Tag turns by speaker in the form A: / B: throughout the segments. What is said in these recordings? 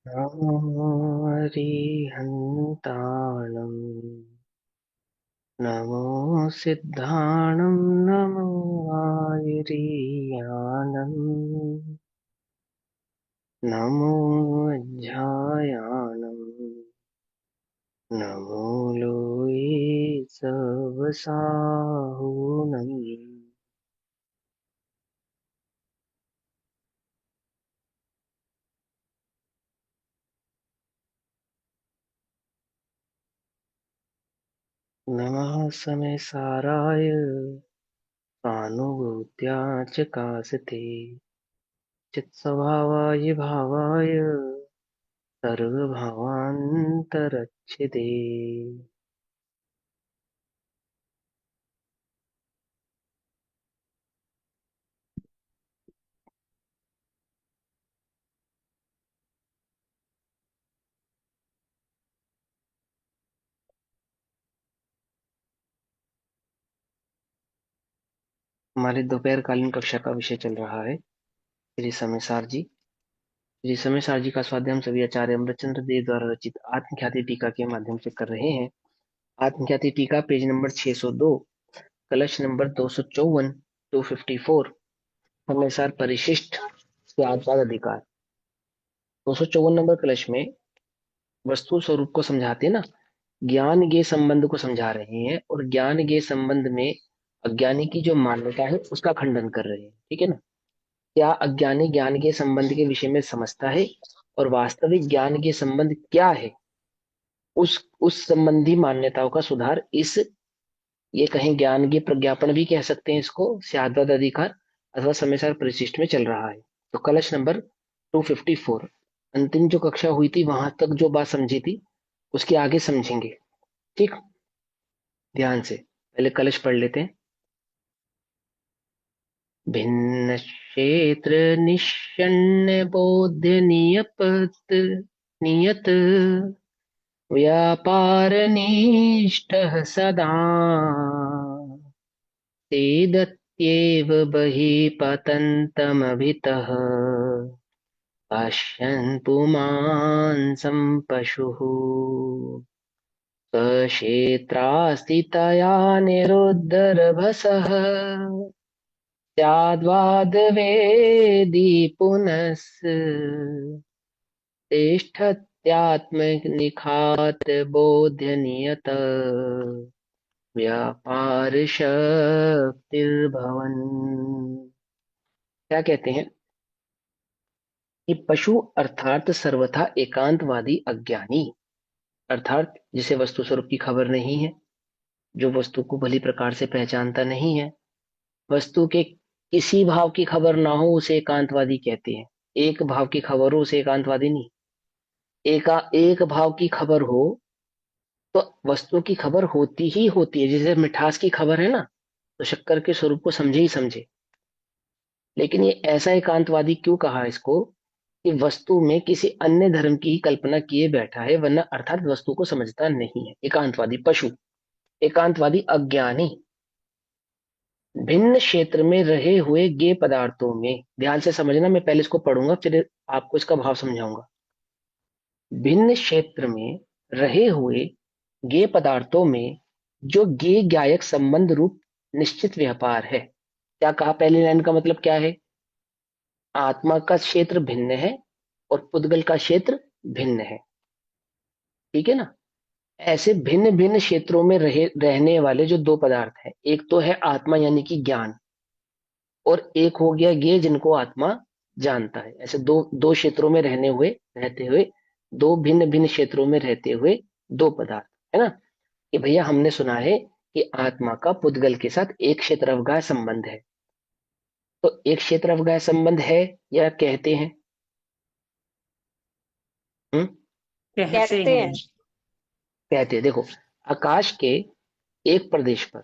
A: नमो हरिहन्ताणम् नमो सिद्धाणं नमो आयुरीयानम् नमो अध्यायानम् नमो लोये सवसाहुनम् नमः समय साराय सानुभूत्या च कासते चित्स्वभावाय भावाय सर्वभावान्तरच्छिदे। हमारे दोपहरकालीन कक्षा का विषय चल रहा है श्री समयसार जी। श्री समयसार जी का स्वाध्याय हम सभी आचार्य अमृतचंद्र देव द्वारा रचित आत्मख्याति टीका के माध्यम से कर रहे हैं। आत्मख्याति टीका पेज नंबर 602, कलश नंबर 254, 254। समयसार परिशिष्ट त्यागवाद अधिकार। 254 नंबर कलश में वस्तु स्वरूप को समझाते ना, ज्ञान के संबंध को समझा रहे हैं और ज्ञान के संबंध में अज्ञानी की जो मान्यता है उसका खंडन कर रहे हैं। ठीक है ना। क्या अज्ञानी ज्ञान के संबंध के विषय में समझता है और वास्तविक ज्ञान के संबंध क्या है, उस संबंधी मान्यताओं का सुधार इस, ये कहीं ज्ञान के प्रज्ञापन भी कह सकते हैं इसको, सिद्धांत अधिकार अथवा समयसार परिशिष्ट में चल रहा है। तो कलश नंबर 254, अंतिम जो कक्षा हुई थी वहां तक जो बात समझी थी उसके आगे समझेंगे। ठीक, ध्यान से पहले कलश पढ़ लेते हैं। भिन्न क्षेत्र निश्चन्य बोध्य नियपत नियत व्यापारनिष्ठः सदा सेदत्येव बहिः पतन्तमभितः पश्यन् पुमांसं पशुः स्वक्षेत्रास्थितया निरुद्धरभसः स्याद्वादवेदी पुनस् तिष्ठत्यात्मनिखात बोध्यनियत व्यापार शक्तिर्भवन्। क्या कहते हैं कि पशु अर्थात सर्वथा एकांतवादी अज्ञानी, अर्थात जिसे वस्तु स्वरूप की खबर नहीं है, जो वस्तु को भली प्रकार से पहचानता नहीं है, वस्तु के किसी भाव की खबर ना हो उसे एकांतवादी कहते हैं। एक भाव की खबर हो उसे एकांतवादी नहीं। एक भाव की खबर हो तो वस्तु की खबर होती ही होती है। जैसे मिठास की खबर है ना, तो शक्कर के स्वरूप को समझे ही समझे। लेकिन ये ऐसा एकांतवादी क्यों कहा इसको, कि वस्तु में किसी अन्य धर्म की ही कल्पना किए बैठा है, वरना अर्थात वस्तु को समझता नहीं है। एकांतवादी पशु, एकांतवादी अज्ञानी, भिन्न क्षेत्र में रहे हुए गे पदार्थों में, ध्यान से समझना, मैं पहले इसको पढ़ूंगा फिर आपको इसका भाव समझाऊंगा। भिन्न क्षेत्र में रहे हुए गे पदार्थों में जो गे ज्ञायक संबंध रूप निश्चित व्यापार है। क्या कहा, पहली लाइन का मतलब क्या है? आत्मा का क्षेत्र भिन्न है और पुद्गल का क्षेत्र भिन्न है। ठीक है ना। ऐसे भिन्न भिन्न क्षेत्रों में रहने वाले जो दो पदार्थ हैं, एक तो है आत्मा यानी कि ज्ञान, और एक हो गया ये जिनको आत्मा जानता है। ऐसे दो दो क्षेत्रों में रहते हुए, दो भिन्न भिन्न क्षेत्रों में रहते हुए दो पदार्थ, है ना। कि भैया हमने सुना है कि आत्मा का पुद्गल के साथ एक क्षेत्र अवगाह संबंध है। तो एक क्षेत्र अवगाह संबंध है या कहते हैं? हम्म,
B: कहते
C: कहते
B: हैं।
C: हैं।
A: कहते हैं। देखो, आकाश के एक प्रदेश पर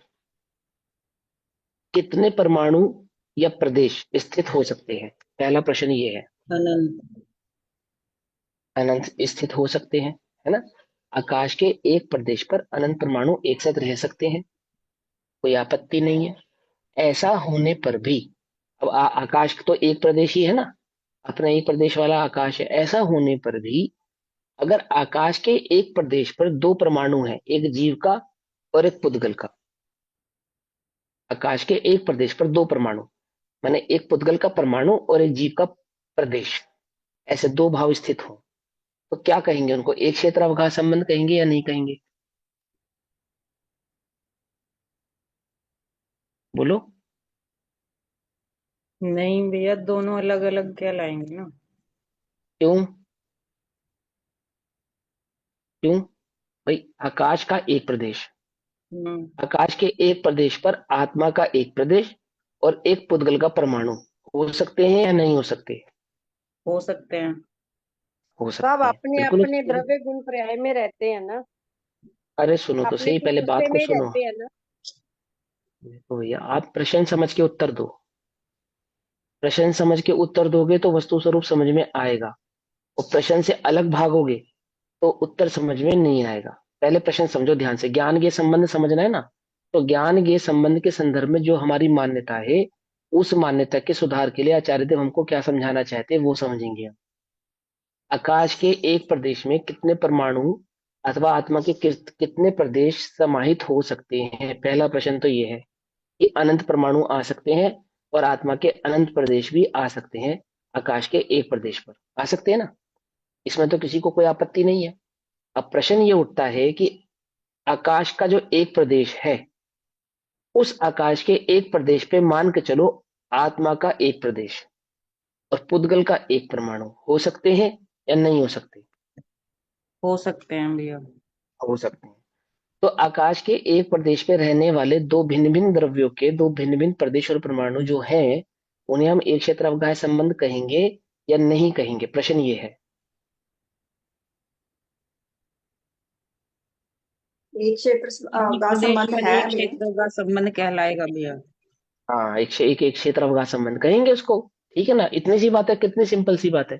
A: कितने परमाणु या प्रदेश स्थित हो सकते हैं? पहला प्रश्न ये है।
B: अनंत।
A: अनंत स्थित हो सकते हैं, है ना। आकाश के एक प्रदेश पर अनंत परमाणु एक साथ रह सकते हैं, कोई आपत्ति नहीं है। ऐसा होने पर भी, अब आकाश तो एक प्रदेश ही है ना, अपना एक प्रदेश वाला आकाश है। ऐसा होने पर भी अगर आकाश के एक प्रदेश पर दो परमाणु हैं, एक जीव का और एक पुद्गल का, आकाश के एक प्रदेश पर दो परमाणु, माने एक पुद्गल का परमाणु और एक जीव का प्रदेश, ऐसे दो भाव स्थित हो, तो क्या कहेंगे उनको? एक क्षेत्र अवकाश संबंध कहेंगे या नहीं कहेंगे? बोलो।
B: नहीं भैया, दोनों अलग अलग कहलाएंगे ना।
A: क्यों? क्यों? भाई आकाश का एक प्रदेश,
B: हम्म।
A: आकाश के एक प्रदेश पर आत्मा का एक प्रदेश और एक पुद्गल का परमाणु हो सकते हैं या नहीं हो सकते?
B: हो सकते हैं।
A: हो
C: सब
A: सकते हैं,
C: अपने
A: बिल्कुल हो
C: अपने
A: सकते हैं।
C: द्रव्य गुण पर्याय में रहते हैं ना,
A: अरे सुनो तो
C: अपने
A: सही, पहले
C: चतुष्टय
A: बात को
C: में ही
A: सुनो।
C: रहते हैं ना।
A: देखो भैया, आप प्रश्न समझ के उत्तर दो। प्रश्न समझ के उत्तर दोगे तो वस्तु स्वरूप समझ में आएगा, और प्रश्न से अलग भागोगे तो उत्तर समझ में नहीं आएगा। पहले प्रश्न समझो ध्यान से, ज्ञान के संबंध समझना है ना। तो ज्ञान के संबंध के संदर्भ में जो हमारी मान्यता है, उस मान्यता के सुधार के लिए आचार्य देव हमको क्या समझाना चाहते हैं वो समझेंगे हम। आकाश के एक प्रदेश में कितने परमाणु अथवा आत्मा के कितने प्रदेश समाहित हो सकते हैं? पहला प्रश्न तो ये है कि अनंत परमाणु आ सकते हैं और आत्मा के अनंत प्रदेश भी आ सकते हैं, आकाश के एक प्रदेश पर आ सकते हैं ना। इसमें तो किसी को कोई आपत्ति नहीं है। अब प्रश्न ये उठता है कि आकाश का जो एक प्रदेश है, उस आकाश के एक प्रदेश पे मान के चलो आत्मा का एक प्रदेश और पुद्गल का एक परमाणु हो सकते हैं या नहीं हो सकते?
B: हो सकते हैं भैया।
A: हो सकते हैं। तो आकाश के एक प्रदेश पे रहने वाले दो भिन्न भिन्न द्रव्यों के दो भिन्न भिन्न प्रदेश और परमाणु जो हैं, उन्हें हम एक क्षेत्र अवकाश संबंध कहेंगे या नहीं कहेंगे? प्रश्न ये है।
C: एक क्षेत्र
B: किसी
C: का
B: प्रदेश
C: संबंध
B: पर
C: है
B: एक
C: भैया।
B: क्षेत्र का संबंध कहलाएगा भैया।
A: हाँ, एक क्षेत्र अवकाश संबंध कहेंगे उसको। ठीक है ना, इतनी सी बात है, कितनी सिंपल सी बात है।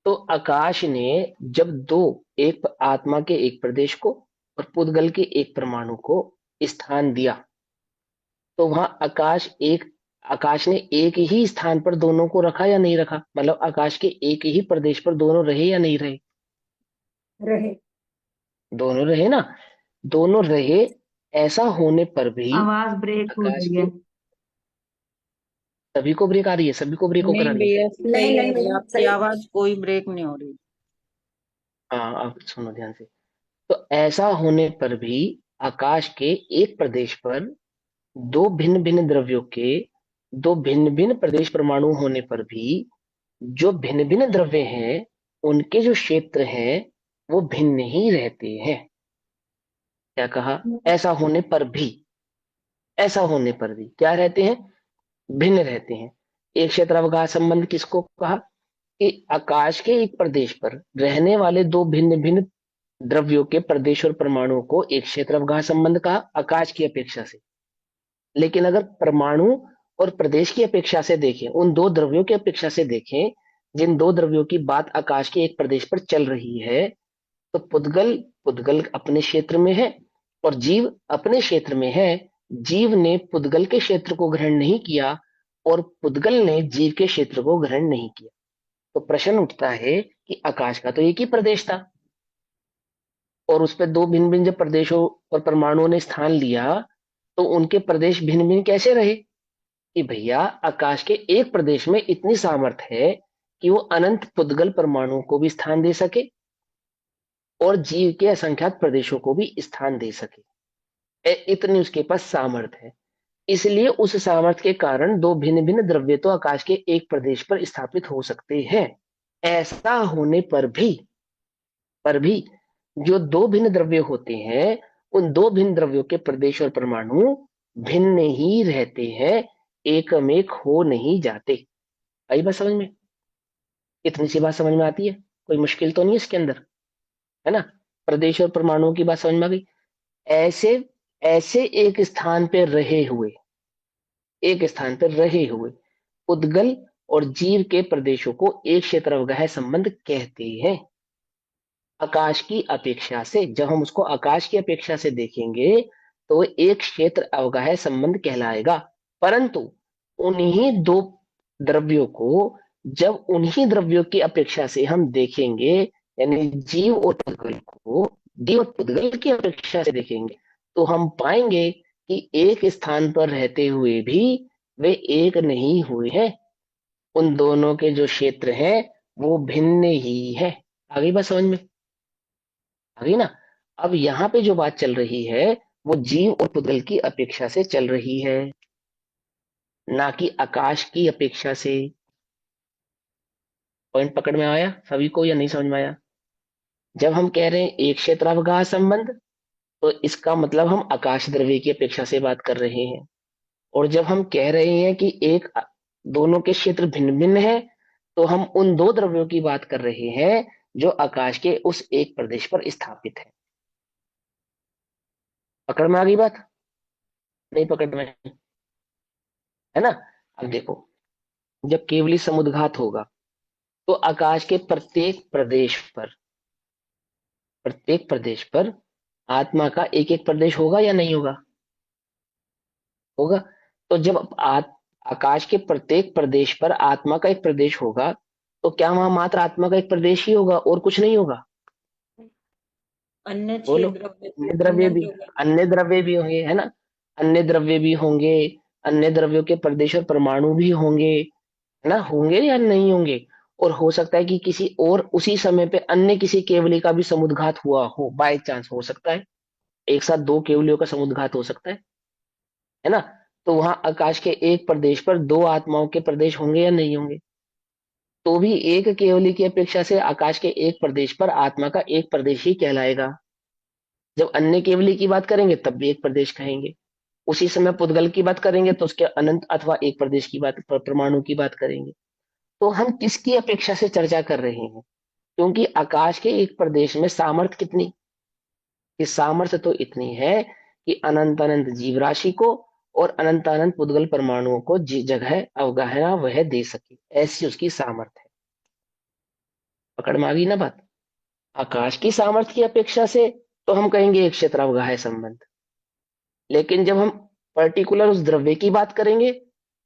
A: तो आकाश ने जब दो, एक आत्मा के एक प्रदेश को और पुद्गल के एक परमाणु को स्थान दिया, तो वहां आकाश ने एक ही स्थान पर दोनों को रखा या नहीं रखा? मतलब आकाश के एक ही प्रदेश पर दोनों रहे या नहीं रहे?
C: रहे।
A: दोनों रहे ना। दोनों रहे। ऐसा होने पर भी
D: आवाज ब्रेक हो
A: आकाश
D: रही
A: के,
D: है।
A: सभी को ब्रेक आ रही है? सभी को ब्रेक होकर
B: नहीं
A: आ रही है?
B: भैया,
C: नहीं
B: सही है
C: नहीं
B: भैया,
C: नहीं
B: आपकी
C: सही।
B: आवाज कोई ब्रेक नहीं हो रही।
A: हाँ, आप सुनो ध्यान से। तो ऐसा होने पर भी आकाश के एक प्रदेश पर दो भिन्न भिन्न द्रव्यों के दो भिन्न भिन्न प्रदेश परमाणु होने पर भी जो भिन्न भिन्न द्रव्य हैं, उनके जो क्षेत्र हैं वो भिन्न ही रहते हैं। क्या कहा? ऐसा होने पर भी, ऐसा होने पर भी क्या रहते हैं? भिन्न रहते हैं। एक क्षेत्रावकाश संबंध किसको कहा? कि आकाश के एक प्रदेश पर रहने वाले दो भिन्न भिन्न द्रव्यों के प्रदेश और परमाणुओं को एक क्षेत्रावकाश संबंध कहा, आकाश की अपेक्षा से। लेकिन अगर परमाणु और प्रदेश की अपेक्षा से देखें, उन दो द्रव्यों की अपेक्षा से देखें जिन दो द्रव्यों की बात आकाश के एक प्रदेश पर चल रही है, तो पुद्गल पुद्गल अपने क्षेत्र में है और जीव अपने क्षेत्र में है। जीव ने पुद्गल के क्षेत्र को ग्रहण नहीं किया और पुद्गल ने जीव के क्षेत्र को ग्रहण नहीं किया। तो प्रश्न उठता है कि आकाश का तो एक ही प्रदेश था और उस पर दो भिन्न भिन्न जब प्रदेशों और परमाणुओं ने स्थान लिया, तो उनके प्रदेश भिन्न भिन्न कैसे रहे? कि भैया आकाश के एक प्रदेश में इतनी सामर्थ्य है कि वो अनंत पुद्गल परमाणुओं को भी स्थान दे सके और जीव के असंख्यात प्रदेशों को भी स्थान दे सके। इतनी उसके पास सामर्थ्य है। इसलिए उस सामर्थ्य के कारण दो भिन्न भिन्न द्रव्य तो आकाश के एक प्रदेश पर स्थापित हो सकते हैं। ऐसा होने पर भी जो दो भिन्न द्रव्य होते हैं, उन दो भिन्न द्रव्यों के प्रदेश और परमाणु भिन्न ही रहते हैं, एकमेक हो नहीं जाते। आई बात समझ में? इतनी सी बात समझ में आती है, कोई मुश्किल तो नहीं है इसके अंदर, है ना? प्रदेश और परमाणुओं की बात समझ में आ गई। ऐसे ऐसे एक स्थान पर रहे हुए उद्गल और जीव के प्रदेशों को एक क्षेत्रवगह संबंध कहते हैं। आकाश की अपेक्षा से, जब हम उसको आकाश की अपेक्षा से देखेंगे तो वो एक क्षेत्र अवगाह संबंध कहलाएगा। परंतु उन्हीं दो द्रव्यों को जब उन्हीं द्रव्यों की अपेक्षा से हम देखेंगे, यानी जीव और पुद्गल को जीव और पुद्गल की अपेक्षा से देखेंगे, तो हम पाएंगे कि एक स्थान पर रहते हुए भी वे एक नहीं हुए हैं। उन दोनों के जो क्षेत्र हैं वो भिन्न ही है। आ गई बात समझ में? आ गई ना? अब यहाँ पे जो बात चल रही है वो जीव और पुद्गल की अपेक्षा से चल रही है, ना कि आकाश की अपेक्षा से। पॉइंट पकड़ में आया सभी को या नहीं समझ में आया? जब हम कह रहे हैं एक क्षेत्रावकाश संबंध, तो इसका मतलब हम आकाश द्रव्य की अपेक्षा से बात कर रहे हैं। और जब हम कह रहे हैं कि दोनों के क्षेत्र भिन्न भिन्न है, तो हम उन दो द्रव्यों की बात कर रहे हैं जो आकाश के उस एक प्रदेश पर स्थापित है। पकड़ में आ गई बात? नहीं पकड़ में? है ना? अब देखो, जब केवली समुद्घात होगा तो आकाश के प्रत्येक प्रदेश पर आत्मा का एक एक प्रदेश होगा या नहीं होगा? होगा। तो जब आकाश के प्रत्येक प्रदेश पर आत्मा का एक प्रदेश होगा, तो क्या वहां मात्र आत्मा का एक प्रदेश ही होगा और कुछ नहीं होगा?
B: अन्य
A: बोलो।
B: छह द्रव्य
A: अन्य द्रव्य
B: अन्य
A: भी
B: द्रव्य
A: अन्य द्रव्य भी होंगे, है ना? अन्य द्रव्य भी होंगे, अन्य द्रव्यों के प्रदेश और परमाणु भी होंगे, है ना? होंगे या नहीं होंगे? और हो सकता है कि किसी और उसी समय पे अन्य किसी केवली का भी समुद्घात हुआ हो, बाय चांस हो सकता है। एक साथ दो केवलियों का समुद्घात हो सकता है ना? तो वहां आकाश के एक प्रदेश पर दो आत्माओं के प्रदेश होंगे या नहीं होंगे? तो भी एक केवली की अपेक्षा से आकाश के एक प्रदेश पर आत्मा का एक प्रदेश ही कहलाएगा। जब अन्य केवली की बात करेंगे तब भी एक प्रदेश कहेंगे। उसी समय पुद्गल की बात करेंगे तो उसके अनंत अथवा एक प्रदेश की बात, परमाणु की बात करेंगे। तो हम किसकी अपेक्षा से चर्चा कर रहे हैं? क्योंकि आकाश के एक प्रदेश में सामर्थ्य कितनी, कि सामर्थ्य तो इतनी है कि अनंत अनंत जीव राशि को और अनंत अनंत पुद्गल परमाणुओं को जगह अवगाहना वह दे सके, ऐसी उसकी सामर्थ्य है। पकड़ में आ गई ना बात? आकाश की सामर्थ्य की अपेक्षा से तो हम कहेंगे एक क्षेत्रावगाह संबंध। लेकिन जब हम पर्टिकुलर उस द्रव्य की बात करेंगे,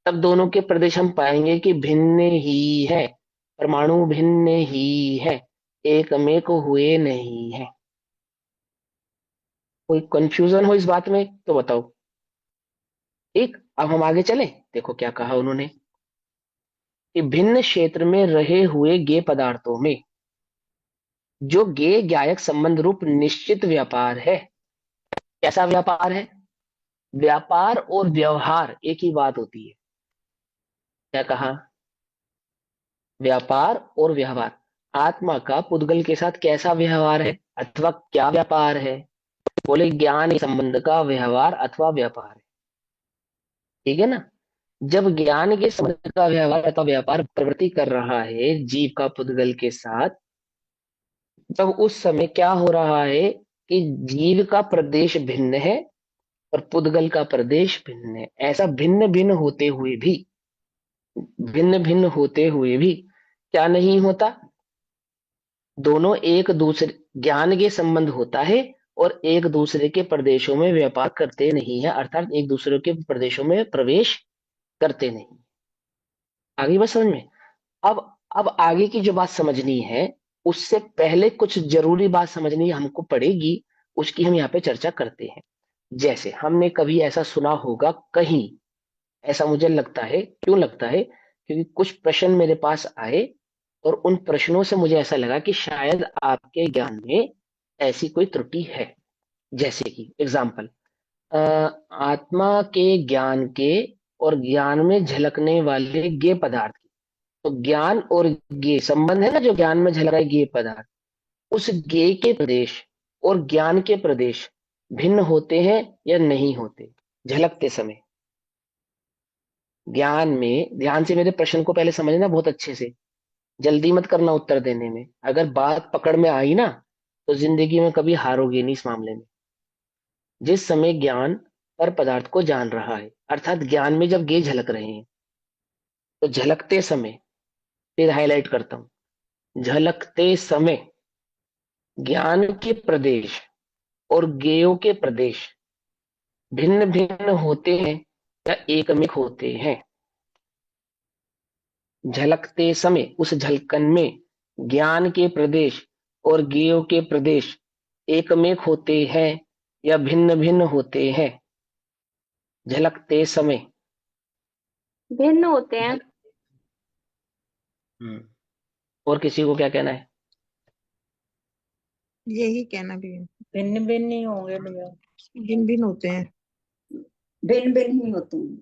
A: तब दोनों के प्रदेश हम पाएंगे कि भिन्न ही है, परमाणु भिन्न ही है, एक में को हुए नहीं है। कोई कंफ्यूजन हो इस बात में तो बताओ। ठीक, अब हम आगे चले। देखो क्या कहा उन्होंने, कि भिन्न क्षेत्र में रहे हुए गे पदार्थों में जो गे ज्ञायक संबंध रूप निश्चित व्यापार है। कैसा व्यापार है? व्यापार और व्यवहार एक ही बात होती है। क्या कहा? व्यापार और व्यवहार। आत्मा का पुद्गल के साथ कैसा व्यवहार है अथवा क्या व्यापार है? बोले ज्ञान संबंध का व्यवहार अथवा व्यापार है। ठीक है ना? जब ज्ञान के संबंध का व्यवहार अथवा व्यापार प्रवृत्ति कर रहा है जीव का पुद्गल के साथ, तब उस समय क्या हो रहा है कि जीव का प्रदेश भिन्न है और पुद्गल का प्रदेश भिन्न है। ऐसा भिन्न भिन्न होते हुए भी क्या नहीं होता? दोनों एक दूसरे ज्ञान के संबंध होता है और एक दूसरे के प्रदेशों में व्यापार करते नहीं है, अर्थात एक दूसरे के प्रदेशों में प्रवेश करते नहीं। आगे बस समझ में? अब अब आगे की जो बात समझनी है, उससे पहले कुछ जरूरी बात समझनी हमको पड़ेगी, उसकी हम यहाँ पे चर्चा करते हैं। जैसे हमने कभी ऐसा सुना होगा कहीं, ऐसा मुझे लगता है, क्यों लगता है? क्योंकि कुछ प्रश्न मेरे पास आए और उन प्रश्नों से मुझे ऐसा लगा कि शायद आपके ज्ञान में ऐसी कोई त्रुटि है। जैसे कि एग्जाम्पल, आत्मा के ज्ञान के और ज्ञान में झलकने वाले गे पदार्थ की, तो ज्ञान और गे संबंध है ना, जो ज्ञान में झलक रहा है गे पदार्थ, उस गे के प्रदेश और ज्ञान के प्रदेश भिन्न होते हैं या नहीं होते झलकते समय? ज्ञान में ध्यान से मेरे प्रश्न को पहले समझना बहुत अच्छे से, जल्दी मत करना उत्तर देने में। अगर बात पकड़ में आई ना, तो जिंदगी में कभी हारोगे नहीं इस मामले में। जिस समय ज्ञान पर पदार्थ को जान रहा है, अर्थात ज्ञान में जब गे झलक रहे हैं, तो झलकते समय, फिर हाईलाइट करता हूं, झलकते समय ज्ञान के प्रदेश और गेयों के प्रदेश भिन्न भिन्न होते हैं या एकमिक होते हैं? झलकते समय उस झलकन में ज्ञान के प्रदेश और ज्ञेय के प्रदेश एकमेक होते हैं या भिन्न भिन्न होते हैं? झलकते समय
C: भिन्न होते हैं।
A: झल... हम्म, और किसी को क्या कहना है?
D: यही कहना भी है।
B: भिन्न भिन्न ही होंगे भैया।
D: भिन्न भिन्न होते हैं।
B: भिन्न भिन्न ही होते हैं।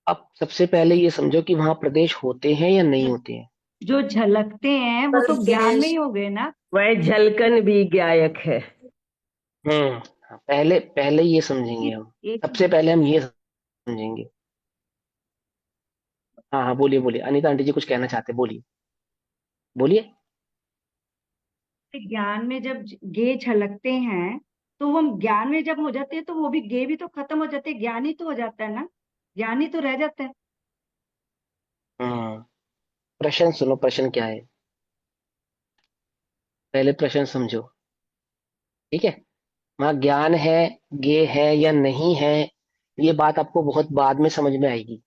A: अब सबसे पहले ये समझो कि वहां प्रदेश होते हैं या नहीं होते हैं?
E: जो झलकते हैं वो तो ज्ञान में ही हो गए ना।
F: वह झलकन भी गायक है।
A: हाँ, पहले पहले ये समझेंगे हम।
E: एक
A: सबसे पहले हम ये समझेंगे। हाँ हाँ, बोलिए बोलिए, अनीता आंटी जी कुछ कहना चाहते हैं, बोलिए बोलिए।
E: ज्ञान में जब गे झलकते हैं तो वो ज्ञान में जब हो जाते हैं तो वो भी गे भी तो खत्म हो जाते हैं, ज्ञान ही तो हो जाता है ना, ज्ञान ही तो रह जाता है।
A: हम्म, प्रश्न सुनो, प्रश्न क्या है? पहले प्रश्न समझो, ठीक है? वहां ज्ञान है, गे है या नहीं है, ये बात आपको बहुत बाद में समझ में आएगी।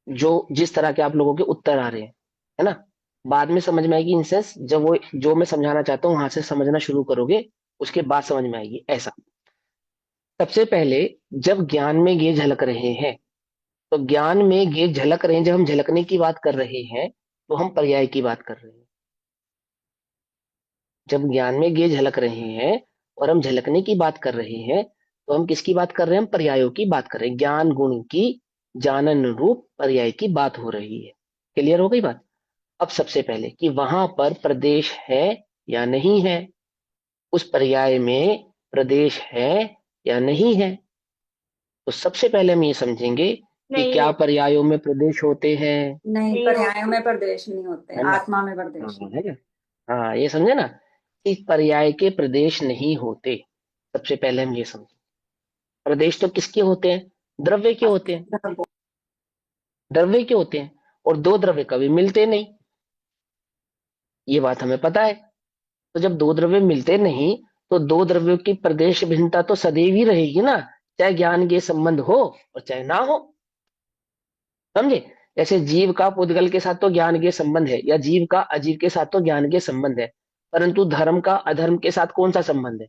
A: जो जिस तरह के आप लोगों के उत्तर आ रहे हैं, है ना, बाद में समझ में आएगी। इन सेंस जब वो जो मैं समझाना चाहता हूँ वहां से समझना शुरू करोगे, उसके बाद समझ में आएगी, ऐसा। सबसे पहले, जब ज्ञान में ये झलक रहे हैं, तो ज्ञान में ये झलक रहे हैं, जब हम झलकने की बात कर रहे हैं तो हम पर्याय की बात कर रहे हैं। जब ज्ञान में ये झलक रहे हैं और हम झलकने की बात कर रहे हैं, तो हम किसकी बात कर रहे हैं? हम पर्यायों की बात कर रहे हैं। ज्ञान गुण की जानन रूप पर्याय की बात हो रही है। क्लियर हो गई बात? अब सबसे पहले कि वहां पर प्रदेश है या नहीं है, उस पर्याय में प्रदेश है या नहीं है। तो सबसे पहले हम ये समझेंगे कि
C: नहीं
A: क्या
C: है।
A: पर्यायों में प्रदेश होते हैं?
B: नहीं,
C: नहीं
B: पर्यायों
C: होते।
B: में प्रदेश नहीं होते,
A: है ना?
B: आत्मा में
A: हाँ
B: प्रदेश
A: हाँ,
B: है।
A: है ना? हाँ, ये समझे ना, कि पर्याय के प्रदेश नहीं होते। सबसे पहले हम ये समझे, प्रदेश तो किसके होते हैं? द्रव्य के होते हैं। द्रव्य के होते हैं, और दो द्रव्य कभी मिलते नहीं, ये बात हमें पता है। तो जब दो द्रव्य मिलते नहीं, तो दो द्रव्यों की प्रदेश भिन्नता तो सदैव ही रहेगी ना, चाहे ज्ञान के संबंध हो और चाहे ना हो। समझे? जैसे जीव का पुद्गल के साथ तो ज्ञान के संबंध है, या जीव का अजीव के साथ तो ज्ञान के संबंध है, परंतु धर्म का अधर्म के साथ कौन सा संबंध है?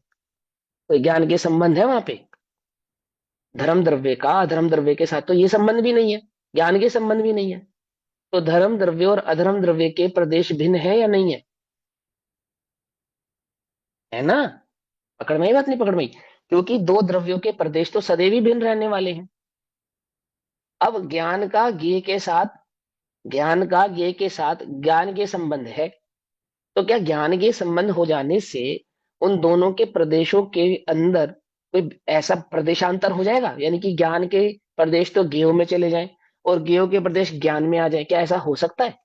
A: तो ज्ञान के संबंध है वहां पे। धर्म द्रव्य का अधर्म द्रव्य के साथ तो ये संबंध भी नहीं है, ज्ञान के संबंध भी नहीं है। तो धर्म द्रव्य और अधर्म द्रव्य के प्रदेश भिन्न है या नहीं है? है ना? पकड़ में आई बात, नहीं पकड़ में आई? क्योंकि दो द्रव्यों के प्रदेश तो सदैव ही भिन्न रहने वाले हैं। अब ज्ञान का ज्ञेय के साथ ज्ञान के संबंध है, तो क्या ज्ञान के संबंध हो जाने से उन दोनों के प्रदेशों के अंदर कोई ऐसा प्रदेशांतर हो जाएगा, यानी कि ज्ञान के प्रदेश तो ज्ञेय में चले जाएं और ज्ञेय के प्रदेश ज्ञान में आ जाए? क्या ऐसा हो सकता है?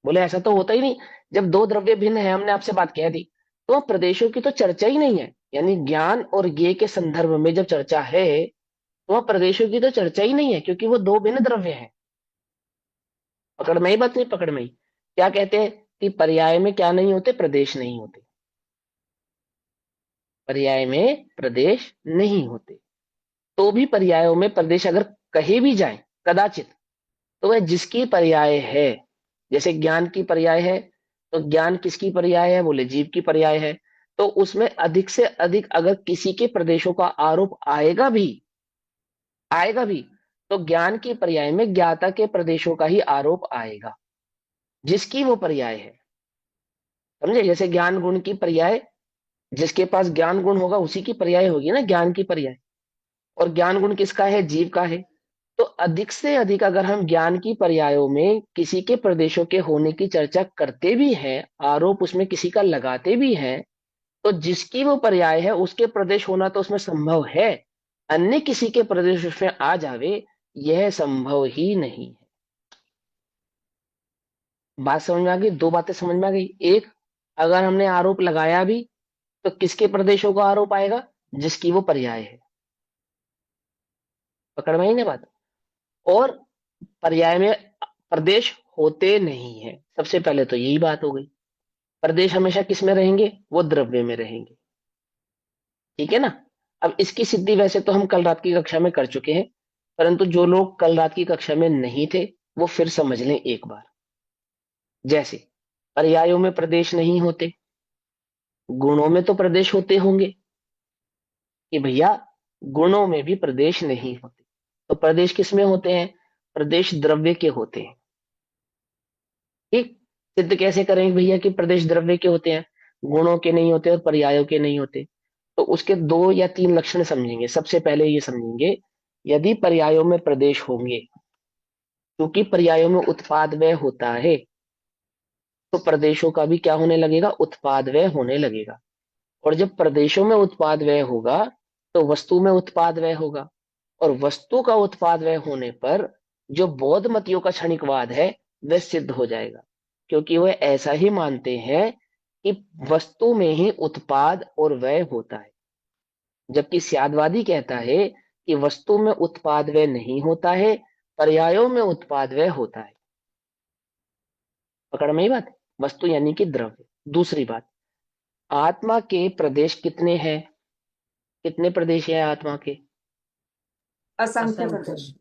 A: बोले ऐसा तो होता ही नहीं। जब दो द्रव्य भिन्न है, हमने आपसे बात कह दी, तो वहाँ प्रदेशों की तो चर्चा ही नहीं है। यानी ज्ञान और ज्ञेय के संदर्भ में जब चर्चा है, तो वहाँ प्रदेशों की तो चर्चा ही नहीं है, क्योंकि वो दो भिन्न द्रव्य हैं। पकड़ में ही बात, नहीं पकड़ में ही? क्या कहते हैं कि पर्याय में क्या नहीं होते? प्रदेश नहीं होते। पर्याय में प्रदेश नहीं होते। तो भी पर्यायों में प्रदेश अगर कहे भी जाए कदाचित, तो वह जिसकी पर्याय है। जैसे ज्ञान की पर्याय है, तो ज्ञान किसकी पर्याय है? बोले जीव की पर्याय है। तो उसमें अधिक से अधिक अगर किसी के प्रदेशों का आरोप आएगा भी, तो ज्ञान की पर्याय में ज्ञाता के प्रदेशों का ही आरोप आएगा, जिसकी वो पर्याय है। समझे? जैसे ज्ञान गुण की पर्याय, जिसके पास ज्ञान गुण होगा उसी की पर्याय होगी ना, ज्ञान की पर्याय। और ज्ञान गुण किसका है? जीव का है। तो अधिक से अधिक अगर हम ज्ञान की पर्यायों में किसी के प्रदेशों के होने की चर्चा करते भी हैं, आरोप उसमें किसी का लगाते भी हैं, तो जिसकी वो पर्याय है उसके प्रदेश होना तो उसमें संभव है, अन्य किसी के प्रदेश उसमें आ जावे, यह संभव ही नहीं है। बात समझ में आ गई? दो बातें समझ में आ गई। एक, अगर हमने आरोप लगाया भी, तो किसके प्रदेशों का आरोप आएगा? जिसकी वो पर्याय है। पकड़ में ही ना बात? और पर्याय में प्रदेश होते नहीं है। सबसे पहले तो यही बात हो गई। प्रदेश हमेशा किस में रहेंगे? वो द्रव्य में रहेंगे। ठीक है ना? अब इसकी सिद्धि वैसे तो हम कल रात की कक्षा में कर चुके हैं, परंतु जो लोग कल रात की कक्षा में नहीं थे वो फिर समझ लें एक बार। जैसे पर्यायों में प्रदेश नहीं होते, गुणों में तो प्रदेश होते होंगे कि भैया गुणों में भी प्रदेश नहीं होते। तो प्रदेश किस में होते हैं? प्रदेश द्रव्य के होते हैं। ठीक, सिद्ध कैसे करेंगे भैया कि प्रदेश द्रव्य के होते हैं, गुणों के नहीं होते और पर्यायों के नहीं होते? तो उसके 2 या 3 लक्षण समझेंगे। सबसे पहले ये समझेंगे, यदि पर्यायों में प्रदेश होंगे, क्योंकि पर्यायों में उत्पाद व्यय होता है, तो प्रदेशों का भी क्या होने लगेगा? उत्पाद व्यय होने लगेगा। और जब प्रदेशों में उत्पाद व्यय होगा तो वस्तु में उत्पाद व्यय होगा, और वस्तु का उत्पाद व्यय होने पर जो बौद्ध मतियों का क्षणिकवाद है वह सिद्ध हो जाएगा, क्योंकि वह ऐसा ही मानते हैं कि वस्तु में ही उत्पाद और व्यय होता है। जबकि स्यादवादी कहता है कि वस्तु में उत्पाद व्यय नहीं होता है, पर्यायों में उत्पाद व्यय होता है। पकड़ में ही बात? वस्तु यानी कि द्रव्य। दूसरी बात, आत्मा के प्रदेश कितने हैं? कितने प्रदेश है आत्मा के?
B: असंख्य प्रदेश।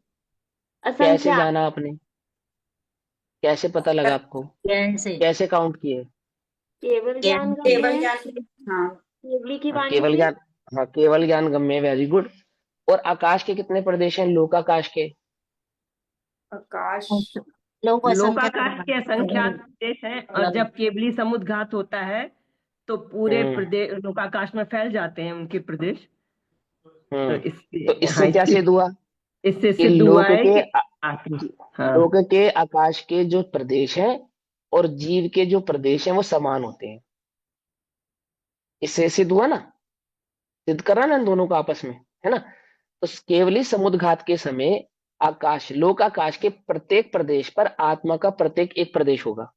A: कैसे
C: असंख्य।
A: जाना आपने? कैसे पता लगा आपको?
B: कैसे?
A: कैसे काउंट किए?
C: केवल ज्ञान
B: केवल
C: गम्य,
B: ज्ञान। हाँ,
C: केवली की
A: हाँ,
C: वाणी
A: केवल
C: से।
A: ज्ञान। हाँ, केवल ज्ञान गम्य, वेरी गुड। और आकाश के कितने प्रदेश हैं? लोकाकाश के?
B: आकाश।
F: लोकाकाश के असंख्यात प्रदेश हैं, और जब केवली समुद्घात होता है तो पूरे
A: हम्म
F: प्रदेश लोकाकाश में फैल जाते हैं उनके प्रदेश। तो
A: हम्म तो
F: इससे,
A: इससे क्या सिद्ध हुआ
F: इससे
A: कि
F: सिद्ध हुआ है कि आत्मा, हाँ,
A: लोक के आकाश के जो प्रदेश हैं और जीव के जो प्रदेश हैं वो समान होते हैं। इससे सिद्ध हुआ ना, सिद्ध करा ना इन दोनों को आपस में, है ना? तो केवली समुद्घात के समय आकाश, लोक आकाश के प्रत्येक प्रदेश पर आत्मा का प्रत्येक एक प्रदेश होगा।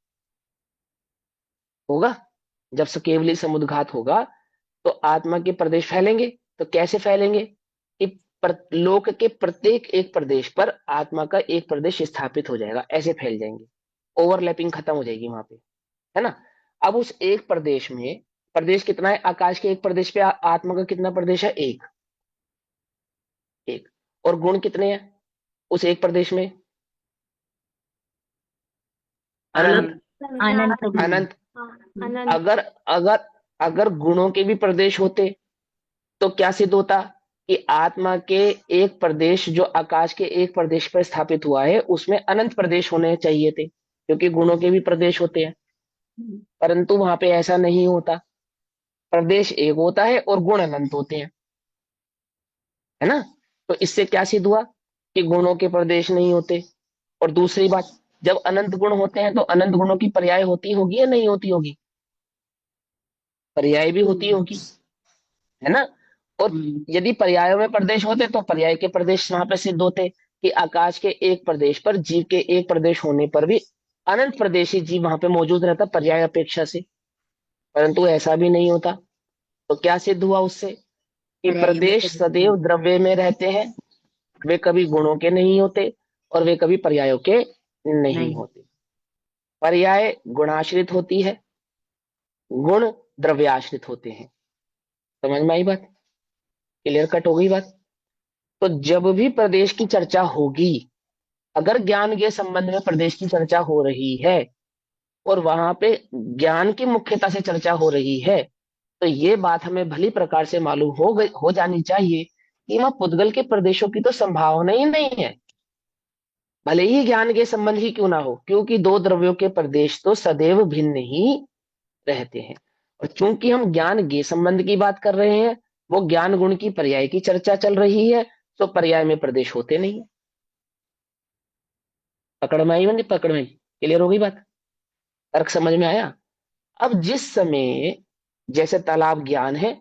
A: होगा जब से केवली समुद्घात होगा तो आत्मा के प्रदेश फैलेंगे। तो कैसे फैलेंगे कि लोक के प्रत्येक एक प्रदेश पर आत्मा का एक प्रदेश स्थापित हो जाएगा, ऐसे फैल जाएंगे, ओवरलैपिंग खत्म हो जाएगी वहां पे, है ना? अब उस एक प्रदेश में, प्रदेश कितना है? आकाश के एक प्रदेश पे आत्मा का कितना प्रदेश है? एक। एक। और गुण कितने हैं उस एक प्रदेश में? अनंत।
C: संख्या।
A: अनंत।
C: हाँ, अनंत।
A: अगर अगर अगर गुणों के भी प्रदेश होते तो क्या सिद्ध होता कि आत्मा के एक प्रदेश जो आकाश के एक प्रदेश पर स्थापित हुआ है उसमें अनंत प्रदेश होने चाहिए थे, क्योंकि गुणों के भी प्रदेश होते हैं। परंतु वहां पे ऐसा नहीं होता, प्रदेश एक होता है और गुण अनंत होते हैं, है ना? तो इससे क्या सिद्ध हुआ कि गुणों के प्रदेश नहीं होते। और दूसरी बात, जब अनंत गुण होते हैं तो अनंत गुणों की पर्याय होती होगी या नहीं होती होगी? पर्याय भी होती होगी, है ना? और यदि पर्यायों में प्रदेश होते तो पर्याय के प्रदेश वहां पर सिद्ध होते कि आकाश के एक प्रदेश पर जीव के एक प्रदेश होने पर भी अनंत प्रदेशी जीव वहां पे मौजूद रहता पर्याय अपेक्षा से। परंतु ऐसा भी नहीं होता। तो क्या सिद्ध हुआ उससे कि प्रदेश सदैव द्रव्य में रहते हैं, वे कभी गुणों के नहीं होते और वे कभी पर्यायों के नहीं होते। पर्याय गुणाश्रित होती है, गुण द्रव्याश्रित होते हैं। समझ में आई बात? क्लियर कट हो गई बात? तो जब भी प्रदेश की चर्चा होगी, अगर ज्ञान के संबंध में प्रदेश की चर्चा हो रही है और वहां पे ज्ञान की मुख्यता से चर्चा हो रही है, तो ये बात हमें भली प्रकार से मालूम हो जानी चाहिए कि वहां पुद्गल के प्रदेशों की तो संभावना ही नहीं है, भले ही ज्ञान के संबंध ही क्यों ना हो, क्योंकि दो द्रव्यों के प्रदेश तो सदैव भिन्न ही रहते हैं। और चूंकि हम ज्ञान के संबंध की बात कर रहे हैं, वो ज्ञान गुण की पर्याय की चर्चा चल रही है, तो पर्याय में प्रदेश होते नहीं। पकड़ में आई? मैंने पकड़ में क्लियर हो गई बात? तर्क समझ में आया? अब जिस समय जैसे तालाब ज्ञान है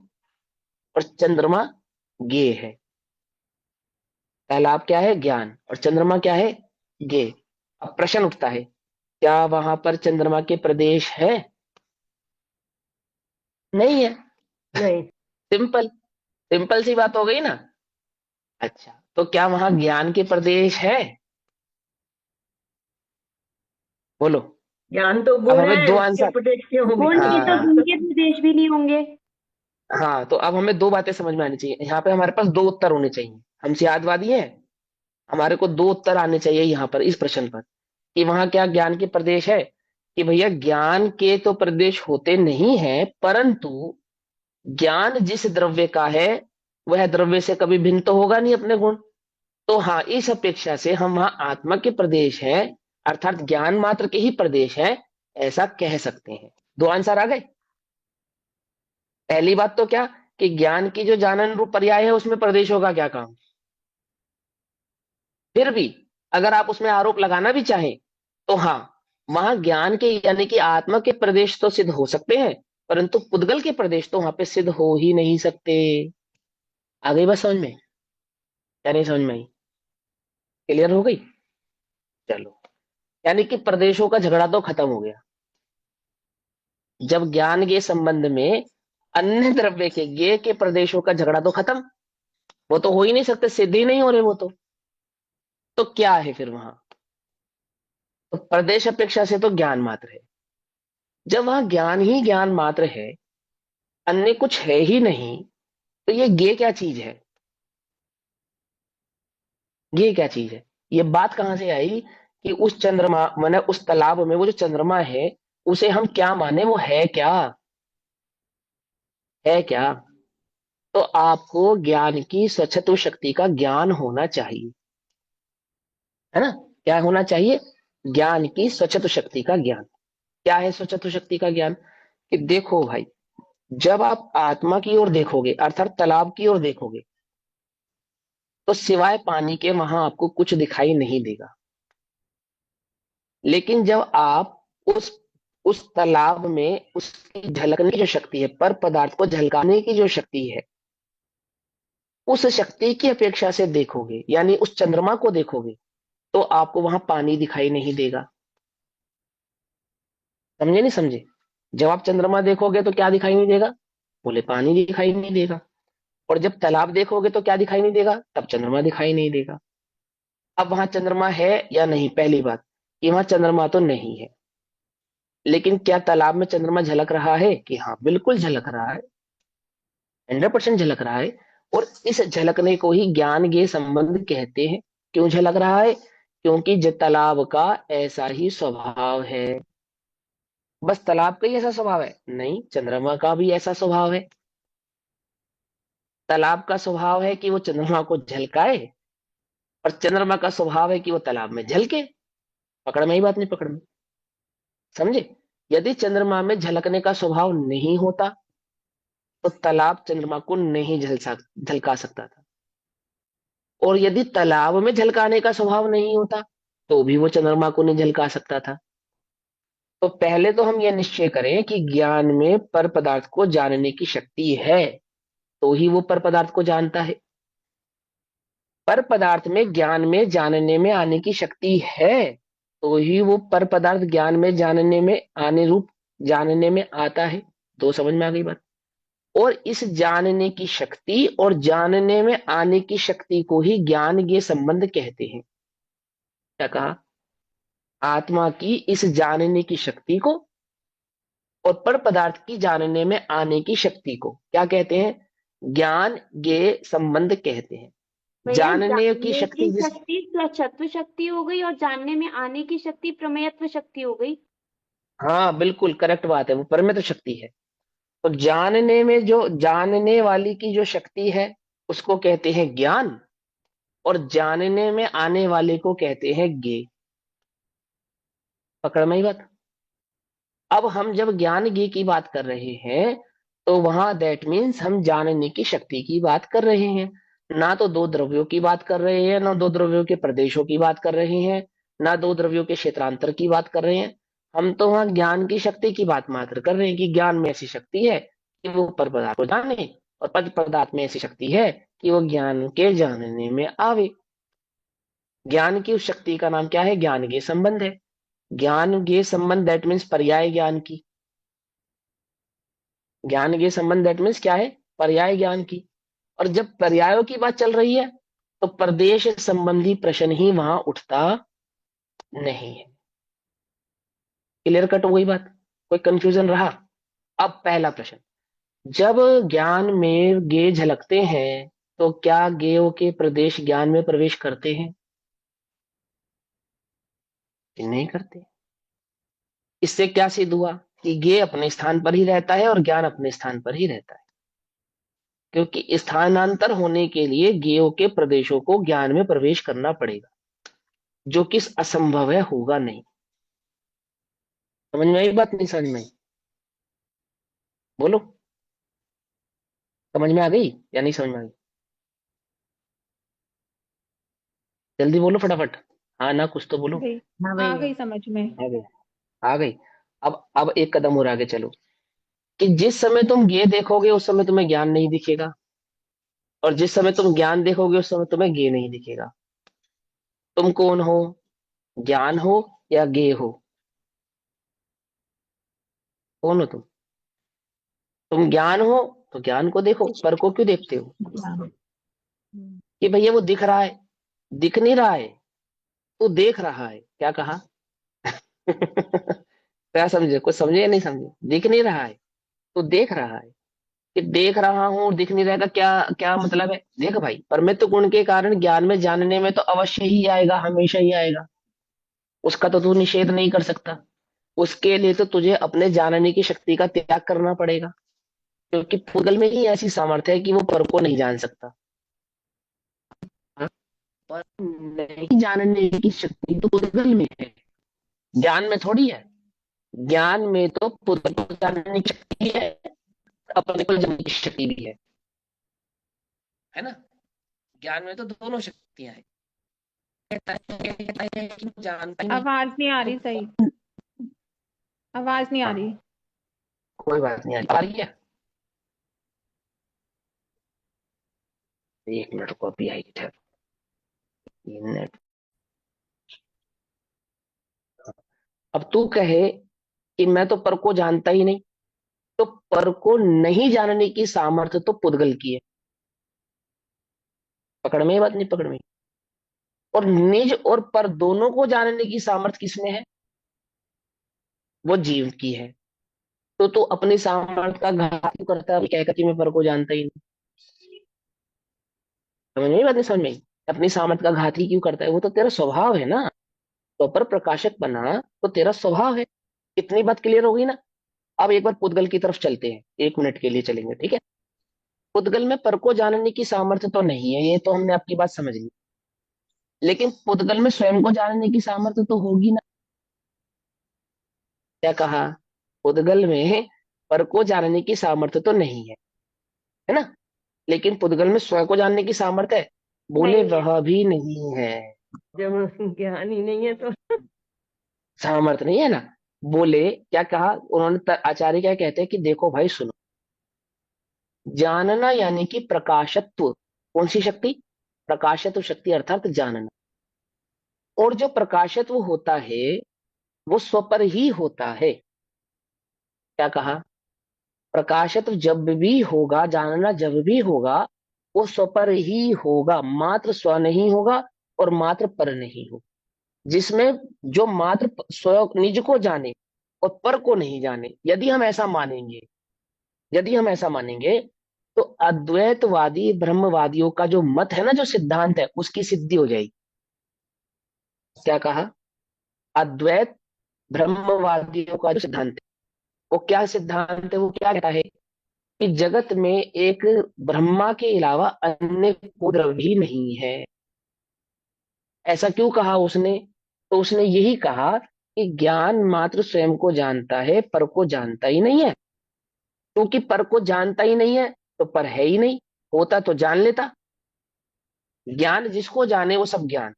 A: और चंद्रमा ज्ञेय है, तालाब क्या है? ज्ञान, और चंद्रमा क्या है? ज्ञेय। अब प्रश्न उठता है, क्या वहां पर चंद्रमा के प्रदेश है? नहीं है।
F: नहीं,
A: सिंपल, सिंपल सी बात हो गई ना। अच्छा, तो क्या वहां ज्ञान के प्रदेश है? बोलो।
F: ज्ञान तो
A: अब
F: गुण
A: हमें
F: है,
A: दो
F: उसके
A: आंसर,
F: प्रदेश क्यों होंगे?
C: गुण के तो
A: हाँ
C: गुण के प्रदेश भी नहीं होंगे।
A: हाँ, तो अब हमें दो बातें समझ में आनी चाहिए। यहाँ पे हमारे पास दो उत्तर होने चाहिए। हम सियादवादी हैं, हमारे को दो उत्तर आने चाहिए यहाँ पर इस प्रश्न पर, कि वहां क्या ज्ञान के प्रदेश है, कि भैया ज्ञान के तो प्रदेश होते नहीं है, परंतु ज्ञान जिस द्रव्य का है वह द्रव्य से कभी भिन्न तो होगा नहीं अपने गुण। तो हाँ, इस अपेक्षा से हम वहां आत्मा के प्रदेश हैं, अर्थात ज्ञान मात्र के ही प्रदेश हैं, ऐसा कह सकते हैं। दो आंसर आ गए। पहली बात तो क्या, कि ज्ञान की जो जानन रूप पर्याय है उसमें प्रदेश होगा क्या काम। फिर भी अगर आप उसमें आरोप लगाना भी चाहें तो हाँ, वहां ज्ञान के यानी कि आत्मा के प्रदेश तो सिद्ध हो सकते हैं, परंतु पुद्गल के प्रदेश तो वहां पे सिद्ध हो ही नहीं सकते। आ गई बात समझ में, क्या नहीं समझ में आई? क्लियर हो गई? चलो, यानी कि प्रदेशों का झगड़ा तो खत्म हो गया। जब ज्ञान के संबंध में अन्य द्रव्य के ज्ञेय के प्रदेशों का झगड़ा तो खत्म, वो तो हो ही नहीं सकते, सिद्ध ही नहीं हो रहे वो तो क्या है फिर वहां? तो प्रदेश अपेक्षा से तो ज्ञान मात्र है। जब वहां ज्ञान ही ज्ञान मात्र है, अन्य कुछ है ही नहीं, तो ये ज्ञेय क्या चीज है? ज्ञेय क्या चीज है? ये बात कहां से आई कि उस चंद्रमा माने उस तालाब में वो जो चंद्रमा है उसे हम क्या माने, वो है क्या? है क्या? तो आपको ज्ञान की स्वच्छत्व शक्ति का ज्ञान होना चाहिए, है ना? क्या होना चाहिए? ज्ञान की स्वच्छत्व शक्ति का ज्ञान। क्या है स्वच्छत्व शक्ति का ज्ञान? कि देखो भाई, जब आप आत्मा की ओर देखोगे अर्थात तालाब की ओर देखोगे, तो सिवाय पानी के वहां आपको कुछ दिखाई नहीं देगा। लेकिन जब आप उस उस तालाब में उसकी झलकने की जो शक्ति है, पर पदार्थ को झलकाने की जो शक्ति है, उस शक्ति की अपेक्षा से देखोगे, यानी उस चंद्रमा को देखोगे, तो आपको वहां पानी दिखाई नहीं देगा। समझे नहीं समझे? जब आप चंद्रमा देखोगे तो क्या दिखाई नहीं देगा? बोले पानी दिखाई नहीं देगा। और जब तालाब देखोगे तो क्या दिखाई नहीं देगा? तब चंद्रमा दिखाई नहीं देगा। अब वहां चंद्रमा है या नहीं? पहली बात, कि वहां चंद्रमा तो नहीं है, लेकिन क्या तालाब में चंद्रमा झलक रहा है? कि हाँ, बिल्कुल झलक रहा है, 100% झलक रहा है। और इस झलकने को ही ज्ञान के संबंध कहते हैं। क्यों झलक रहा है? क्योंकि तालाब का ऐसा ही स्वभाव है। बस तालाब का ही ऐसा स्वभाव है? नहीं, चंद्रमा का भी ऐसा स्वभाव है। तालाब का स्वभाव है कि वो चंद्रमा को झलकाए, और चंद्रमा का स्वभाव है कि वो तालाब में झलके। पकड़ में ही बात नहीं? पकड़ में, समझे? यदि चंद्रमा में झलकने का स्वभाव नहीं होता तो तालाब चंद्रमा को नहीं झलका सकता था। और यदि तालाब में झलकाने का स्वभाव नहीं होता तो भी वो चंद्रमा को नहीं झलका सकता था। तो पहले तो हम यह निश्चय करें कि ज्ञान में पर पदार्थ को जानने की शक्ति है, तो ही वो पर पदार्थ को जानता है। पर पदार्थ में ज्ञान में जानने में आने की शक्ति है, तो ही वो पर पदार्थ ज्ञान में जानने में आने रूप जानने में आता है। तो समझ में आ गई बात? और इस जानने की शक्ति और जानने में आने की शक्ति को ही ज्ञान के संबंध कहते हैं। क्या कहा? आत्मा की इस जानने की शक्ति को और पर पदार्थ की जानने में आने की शक्ति को क्या कहते हैं? ज्ञान के संबंध कहते हैं।
C: भैया,
A: जानने की
C: जानने
A: शक्ति
C: की
A: जिस
C: शक्ति स्वच्छत्व शक्ति हो गई और जानने में आने की शक्ति प्रमेयत्व शक्ति हो गई।
A: हाँ, बिल्कुल करेक्ट बात है, वो परमित शक्ति है। तो जानने में जो जानने वाली की जो शक्ति है उसको कहते हैं ज्ञान, और जानने में आने वाले को कहते हैं ज्ञेय। पकड़ में ही बात? अब हम जब ज्ञान ज्ञेय की बात कर रहे हैं तो वहां दैट मीन्स हम जानने की शक्ति की बात कर रहे हैं। ना तो दो द्रव्यों की बात कर रहे हैं, ना दो द्रव्यों के प्रदेशों की बात कर रहे हैं, ना दो द्रव्यों के क्षेत्रांतर की बात कर रहे हैं। हम तो वहां ज्ञान की शक्ति की बात मात्र कर रहे हैं, कि ज्ञान में ऐसी शक्ति है कि वो पर पदार्थ को जाने, और पर पदार्थ में ऐसी शक्ति है कि वो ज्ञान के जानने में आवे। ज्ञान की उस शक्ति का नाम क्या है? ज्ञान के संबंध है। ज्ञान के संबंध दैट मीन्स पर्याय ज्ञान की। ज्ञान के संबंध दैट मीन्स क्या है? पर्याय ज्ञान की। और जब पर्यायों की बात चल रही है तो प्रदेश संबंधी प्रश्न ही वहां उठता नहीं है। क्लियर कट हो गई बात? कोई कंफ्यूजन रहा? अब पहला प्रश्न, जब ज्ञान में गे झलकते हैं तो क्या गेयों के प्रदेश ज्ञान में प्रवेश करते हैं? ये नहीं करते। इससे क्या सिद्ध हुआ कि ज्ञेय अपने स्थान पर ही रहता है और ज्ञान अपने स्थान पर ही रहता है, क्योंकि स्थानांतर होने के लिए ज्ञेयों के प्रदेशों को ज्ञान में प्रवेश करना पड़ेगा, जो कि असंभव है, होगा नहीं। समझ में आई बात, नहीं समझ में आई? बोलो, समझ में आ गई या नहीं समझ में आ गई? जल्दी बोलो फटाफट, हाँ ना कुछ तो बोलो।
D: हाँ
B: आ
D: भाई
B: गई समझ में।
A: आ गई, आ गई। अब एक कदम और आगे चलो, कि जिस समय तुम ज्ञेय देखोगे उस समय तुम्हें ज्ञान नहीं दिखेगा, और जिस समय तुम ज्ञान देखोगे उस समय तुम्हें ज्ञेय नहीं दिखेगा। तुम कौन हो? ज्ञान हो या ज्ञेय हो? कौन हो तुम? तुम ज्ञान हो तो ज्ञान को देखो, पर को क्यों देखते हो? कि भैया वो दिख रहा है, दिख नहीं रहा है, तू देख रहा है। क्या कहा? क्या समझे? कुछ समझे या नहीं समझे? दिख नहीं रहा है तो देख रहा है, कि देख रहा हूं और दिख नहीं रहेगा, क्या क्या मतलब है? देख भाई, परमित गुण के कारण ज्ञान में जानने में तो अवश्य ही आएगा, हमेशा ही आएगा, उसका तो तू निषेध नहीं कर सकता। उसके लिए तो तुझे अपने जानने की शक्ति का त्याग करना पड़ेगा, क्योंकि पुद्गल में ही ऐसी सामर्थ्य है कि वो पर को नहीं जान सकता। हाँ? पर नहीं जानने की शक्ति तो पुद्गल में है, ज्ञान में थोड़ी है। ज्ञान में तो पुद्गल को जानने की शक्ति है, अपने को जानने की शक्ति भी है ना? ज्ञान में तो दोनों शक्तियां हैं। कहता है कि वो जानता ही नहीं।
B: आवाज नहीं आ रही सही, आवाज नहीं आ
A: हाँ,
B: रही।
A: कोई बात नहीं, आ रही है। एक मिनट को अभी आई ठहर। ये नेट। अब तू कहे कि मैं तो पर को जानता ही नहीं, तो पर को नहीं जानने की सामर्थ्य तो पुद्गल की है। पकड़ में ये बात, नहीं पकड़ में? और निज और पर दोनों को जानने की सामर्थ्य किसमें है? वो जीव की है। तो तू अपनी सामर्थ्य का घात क्यों करता है कहकर कि मैं पर को जानता ही नहीं? समझ में आई बात, नहीं समझ में आई? अपनी सामर्थ्य का घात ही क्यों करता है? वो तो तेरा स्वभाव है ना, तो पर प्रकाशक बना तो तेरा स्वभाव है। इतनी बात क्लियर हो गई ना? अब एक बार पुद्गल की तरफ चलते हैं, 1 मिनट के लिए चलेंगे, ठीक है? पुद्गल में पर को जानने की सामर्थ्य तो नहीं है, ये तो हमने आपकी बात समझ ली, लेकिन पुद्गल में स्वयं को जानने की सामर्थ्य तो होगी ना? क्या कहा? पुद्गल में पर को जानने की सामर्थ्य तो नहीं है ना? लेकिन पुद्गल में स्वयं को जानने की सामर्थ्य है। बोले
C: नहीं है।
A: वह भी नहीं है।
F: जब ज्ञान ही नहीं है तो
A: सामर्थ्य नहीं है ना? बोले क्या कहा उन्होंने? आचार्य क्या कहते हैं कि देखो भाई सुनो, जानना यानी कि प्रकाशत्व। कौन सी शक्ति? प्रकाशत्व शक्ति, अर्थात जानना। और जो प्रकाशत्व होता है वो स्व पर ही होता है। क्या कहा? प्रकाशत्व जब भी होगा, जानना जब भी होगा, वो स्व पर ही होगा, मात्र स्व नहीं होगा और मात्र पर नहीं होगा। जिसमें जो मात्र स्व निज को जाने और पर को नहीं जाने, यदि हम ऐसा मानेंगे, यदि हम ऐसा मानेंगे, तो अद्वैतवादी ब्रह्मवादियों का जो मत है ना, जो सिद्धांत है, उसकी सिद्धि हो जाएगी। क्या कहा? अद्वैत ब्रह्मवादियों का जो सिद्धांत है, वो क्या सिद्धांत है? वो क्या कहता है कि जगत में एक ब्रह्मा के अलावा अन्य कोई द्रव्य भी नहीं है। ऐसा क्यों कहा उसने? तो उसने यही कहा कि ज्ञान मात्र स्वयं को जानता है, पर को जानता ही नहीं है। क्योंकि पर को जानता ही नहीं है तो पर है ही नहीं, होता तो जान लेता। ज्ञान जिसको जाने वो सब ज्ञान,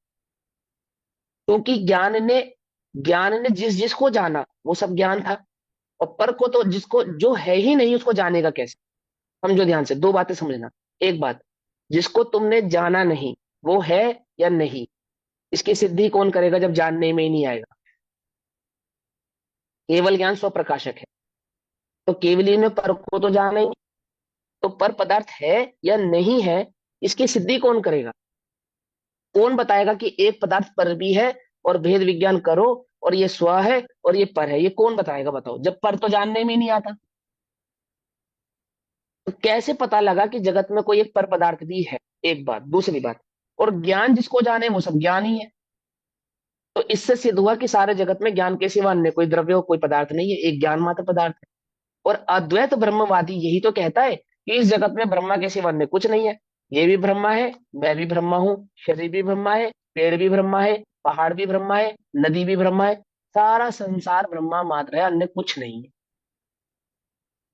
A: क्योंकि ज्ञान ने जिस जिसको जाना वो सब ज्ञान था। और पर को तो जिसको जो है ही नहीं उसको जानेगा कैसे? समझो ध्यान से, दो बातें समझना। एक बात, जिसको तुमने जाना नहीं वो है या नहीं, इसकी सिद्धि कौन करेगा जब जानने में ही नहीं आएगा? केवल ज्ञान स्व प्रकाशक है, तो केवली में पर को तो जाना ही नहीं। तो पर पदार्थ है या नहीं है, इसकी सिद्धि कौन करेगा? कौन बताएगा कि एक पदार्थ पर भी है? और भेद विज्ञान करो और ये स्व है और ये पर है, ये कौन बताएगा? बताओ, जब पर तो जानने में ही नहीं आता। तो कैसे पता लगा कि जगत में कोई एक पर पदार्थ भी है? एक बात। दूसरी बात, और ज्ञान जिसको जाने वो सब ज्ञान ही है। तो इससे सिद्ध हुआ कि सारे जगत में ज्ञान के सिवा अन्य कोई द्रव्य और कोई पदार्थ नहीं है, एक ज्ञान मात्र पदार्थ है। और अद्वैत ब्रह्मवादी यही तो कहता है कि इस जगत में ब्रह्मा के सिवा अन्य कुछ नहीं है। ये भी ब्रह्मा है, मैं भी ब्रह्मा हूँ, शरीर भी ब्रह्मा है, पेड़ भी ब्रह्मा है, पहाड़ भी ब्रह्मा है, नदी भी ब्रह्मा है, सारा संसार ब्रह्मा मात्र है, अन्य कुछ नहीं है।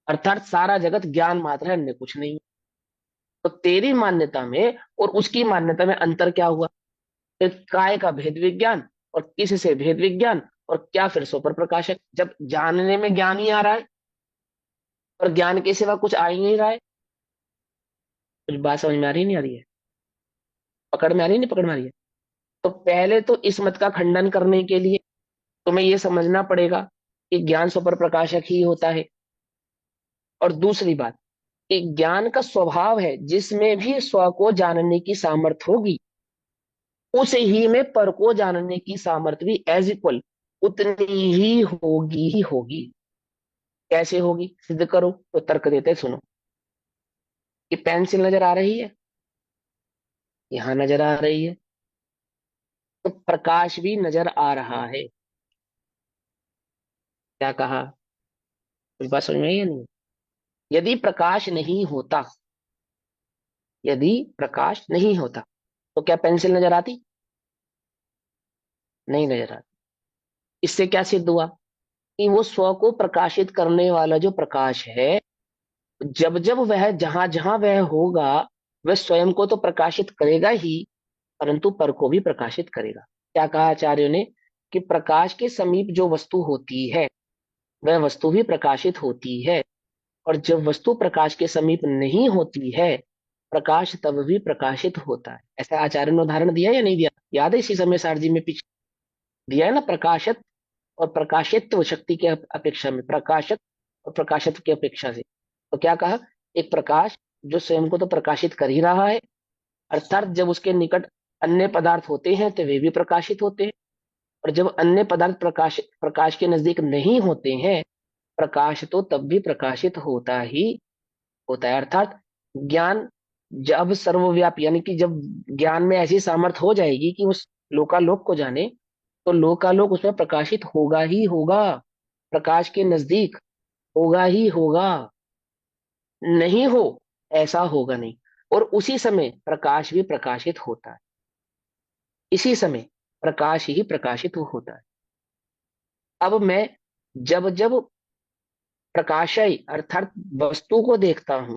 A: अर्थात सारा जगत ज्ञान मात्र है, अन्य कुछ नहीं है। तो तेरी मान्यता में और उसकी मान्यता में अंतर क्या हुआ? फिर काय का भेद विज्ञान और किससे भेद विज्ञान, और क्या फिर सुपर प्रकाशक? जब जानने में ज्ञान ही आ रहा है और ज्ञान के सिवा कुछ आ ही नहीं रहा है। कुछ बात समझ में आ रही नहीं आ रही है? पकड़ में आ रही है नहीं पकड़ में आ रही है? तो पहले तो इस मत का खंडन करने के लिए तुम्हें यह समझना पड़ेगा कि ज्ञान सुपर प्रकाशक ही होता है। और दूसरी बात कि ज्ञान का स्वभाव है जिसमें भी स्व को जानने की सामर्थ्य होगी, उस ही में पर को जानने की सामर्थ्य भी एज इक्वल उतनी ही होगी। कैसे होगी सिद्ध करो? तो तर्क देते हैं, सुनो। कि पेंसिल नजर आ रही है, यहां नजर आ रही है, तो प्रकाश भी नजर आ रहा है। क्या कहा? कुछ बात समझ में आई या नहीं? यदि प्रकाश नहीं होता, यदि प्रकाश नहीं होता तो क्या पेंसिल नजर आती? नहीं नजर आती। इससे क्या सिद्ध हुआ? कि वो स्व को प्रकाशित करने वाला जो प्रकाश है, जब जब वह जहां जहां वह होगा, वह स्वयं को तो प्रकाशित करेगा ही, परंतु पर को भी प्रकाशित करेगा। क्या कहा आचार्यों ने? कि प्रकाश के समीप जो वस्तु होती है वह वस्तु भी प्रकाशित होती है, और जब वस्तु प्रकाश के समीप नहीं होती है, प्रकाश तब भी प्रकाशित होता है। ऐसा आचार्य ने उदाहरण दिया या नहीं दिया? याद है? इसी समय सारजी में पीछे दिया है ना, प्रकाशत और प्रकाशित्व शक्ति के अपेक्षा में, प्रकाशत और प्रकाशित्व की अपेक्षा से। तो क्या कहा? एक प्रकाश जो स्वयं को तो प्रकाशित कर ही रहा है, अर्थात जब उसके निकट अन्य पदार्थ होते हैं तो वे भी प्रकाशित होते हैं, और जब अन्य पदार्थ प्रकाश के नजदीक नहीं होते हैं, प्रकाश तो तब भी प्रकाशित होता ही होता है। अर्थात ज्ञान जब सर्वव्यापी, यानी कि जब ज्ञान में ऐसी सामर्थ्य हो जाएगी कि उस लोकालोक को जाने, तो लोकालोक उसमें प्रकाशित होगा ही होगा, प्रकाश के नजदीक होगा ही होगा। नहीं हो ऐसा होगा नहीं। और उसी समय प्रकाश भी प्रकाशित होता है, इसी समय प्रकाश ही प्रकाशित होता है। अब मैं जब जब प्रकाशय अर्थात वस्तु को देखता हूं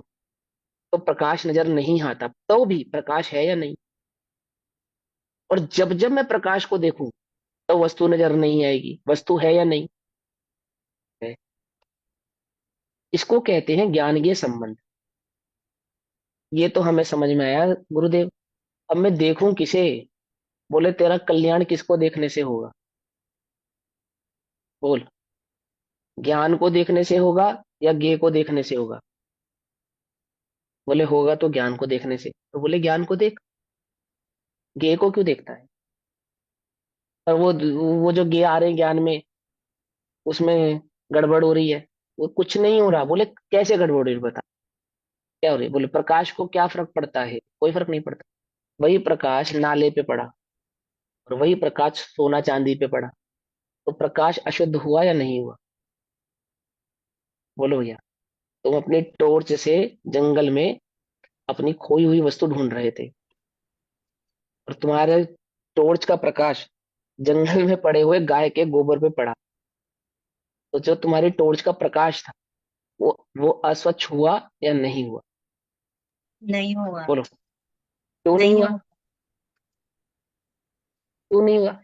A: तो प्रकाश नजर नहीं आता, तो भी प्रकाश है या नहीं? और जब जब मैं प्रकाश को देखूं तो वस्तु नजर नहीं आएगी, वस्तु है या नहीं? है। इसको कहते हैं ज्ञानीय संबंध। ये तो हमें समझ में आया गुरुदेव। अब मैं देखूं किसे? बोले तेरा कल्याण किसको देखने से होगा? बोल, ज्ञान को देखने से होगा या ज्ञ को देखने से होगा? बोले होगा तो ज्ञान को देखने से। तो बोले ज्ञान को देख, ज्ञ को क्यों देखता है? और वो जो ज्ञ आ रहे हैं ज्ञान में, उसमें गड़बड़ हो रही है। वो कुछ नहीं हो रहा। बोले कैसे गड़बड़ हो रही है, बता क्या हो रही है? बोले प्रकाश को क्या फर्क पड़ता है? कोई फर्क नहीं पड़ता। वही प्रकाश नाले पे पड़ा और वही प्रकाश सोना चांदी पे पड़ा, तो प्रकाश अशुद्ध हुआ या नहीं हुआ? बोलो भैया। तुम अपनी टॉर्च से जंगल में अपनी खोई हुई वस्तु ढूंढ रहे थे, और तुम्हारे टॉर्च का प्रकाश जंगल में पड़े हुए गाय के गोबर पे पड़ा, तो जो तुम्हारी टॉर्च का प्रकाश था वो अस्वच्छ हुआ या नहीं हुआ?
G: नहीं हुआ।
A: बोलो क्यों नहीं
G: नहीं
A: हुआ?
G: हुआ।
A: क्यों नहीं हुआ?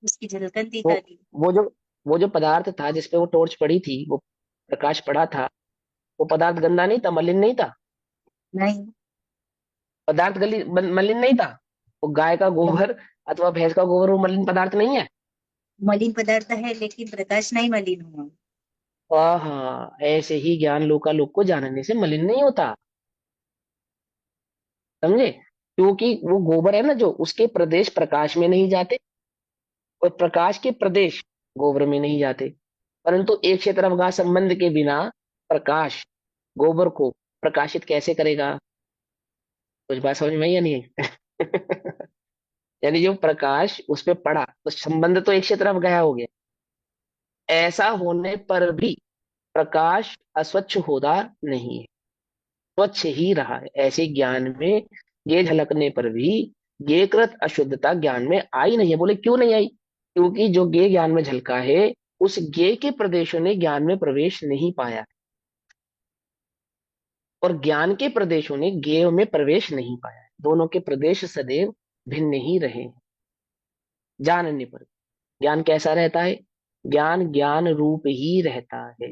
G: उसकी झलकन थी
A: वो
G: खाली।
A: वो जो वो जो पदार्थ था जिसपे वो टॉर्च पड़ी थी, वो प्रकाश पड़ा था, वो पदार्थ गंदा नहीं था, मलिन नहीं था?
G: नहीं।
A: पदार्थ मलिन नहीं था? वो गाय का गोबर अथवा भैंस का गोबर वो मलिन पदार्थ नहीं है?
G: मलिन पदार्थ है लेकिन प्रकाश नहीं मलिन हुआ।
A: हाँ, ऐसे ही ज्ञान लोकालोक को जानने से मलिन नहीं होता। समझे? क्योंकि वो गोबर है ना, जो उसके प्रदेश प्रकाश में नहीं जाते और प्रकाश के प्रदेश गोबर में नहीं जाते, परंतु एक क्षेत्र अवकाश संबंध के बिना प्रकाश गोबर को प्रकाशित कैसे करेगा? कुछ बात समझ में आई या नहीं आई? यानी जो प्रकाश उस पे पड़ा तो संबंध तो एक ही तरफ गया हो गया। ऐसा होने पर भी प्रकाश अस्वच्छ होता नहीं है, स्वच्छ ही रहा है। ऐसे ज्ञान में ये झलकने पर भी ज्ञेयकृत अशुद्धता ज्ञान में आई नहीं है। बोले क्यों नहीं आई? क्योंकि जो ज्ञेय ज्ञान में झलका है उस ज्ञेय के प्रदेशों ने ज्ञान में प्रवेश नहीं पाया, और ज्ञान के प्रदेशों ने ज्ञेय में प्रवेश नहीं पाया। दोनों के प्रदेश सदैव भिन्न ही रहे हैं। जानने पर ज्ञान कैसा रहता है? ज्ञान ज्ञान रूप ही रहता है।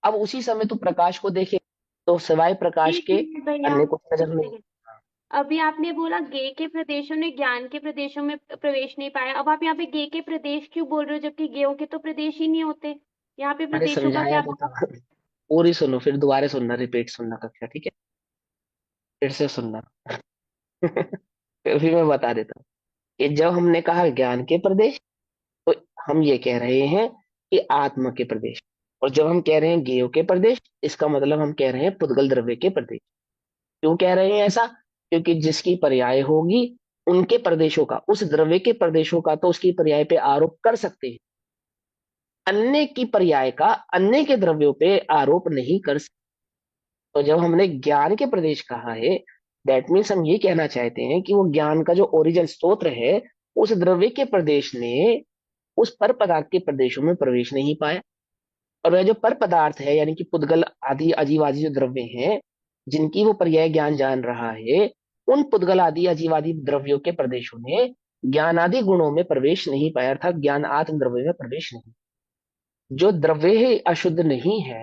A: अब उसी समय तू प्रकाश को देखे तो सिवाय प्रकाश के
C: एक मिनट भैया,
A: अन्य कुछ नजर
C: एक
A: नहीं।
C: सेकंड। अभी आपने बोला ज्ञेय के प्रदेशों ने ज्ञान के प्रदेशों में प्रवेश नहीं पाया। अब आप यहाँ पे ज्ञेय के प्रदेश क्यों बोल रहे हो, जबकि ज्ञेयों के तो प्रदेश ही नहीं होते। यहाँ पे
A: अरे
C: प्रदेशों का
A: समझाया
C: क्या
A: तो
C: मतलब?
A: था। पूरी सुनो, फिर दोबारा सुनना, रिपीट सुनना कक्षा, ठीक है? फिर से सुनना। फिर भी मैं बता देता हूँ कि जब हमने कहा ज्ञान के प्रदेश, तो हम ये कह रहे हैं कि आत्मा के प्रदेश। और जब हम कह रहे हैं ज्ञेय के प्रदेश, इसका मतलब हम कह रहे हैं पुद्गल द्रव्य के प्रदेश। क्यों कह रहे हैं ऐसा? क्योंकि जिसकी पर्याय होगी उनके प्रदेशों का, उस द्रव्य के प्रदेशों का तो उसकी पर्याय पे आरोप कर सकते हैं, अन्य की पर्याय का अन्य के द्रव्यों पे आरोप नहीं कर सकते। तो जब हमने ज्ञान के प्रदेश कहा है, दैट मीन्स हम ये कहना चाहते हैं कि वो ज्ञान का जो ओरिजिन स्तोत्र है, उस द्रव्य के प्रदेश ने उस पर पदार्थ के प्रदेशों में प्रवेश नहीं पाया। और वह जो पर पदार्थ है, यानी कि पुद्गल आदि अजीवादी जो द्रव्य हैं, जिनकी वो पर्याय ज्ञान जान रहा है, उन पुद्गल आदि अजीवादी द्रव्यों के प्रदेशों ने ज्ञान आदि गुणों में प्रवेश नहीं पाया, अर्थात ज्ञान आत्म द्रव्य में प्रवेश नहीं। जो द्रव्य है अशुद्ध नहीं है,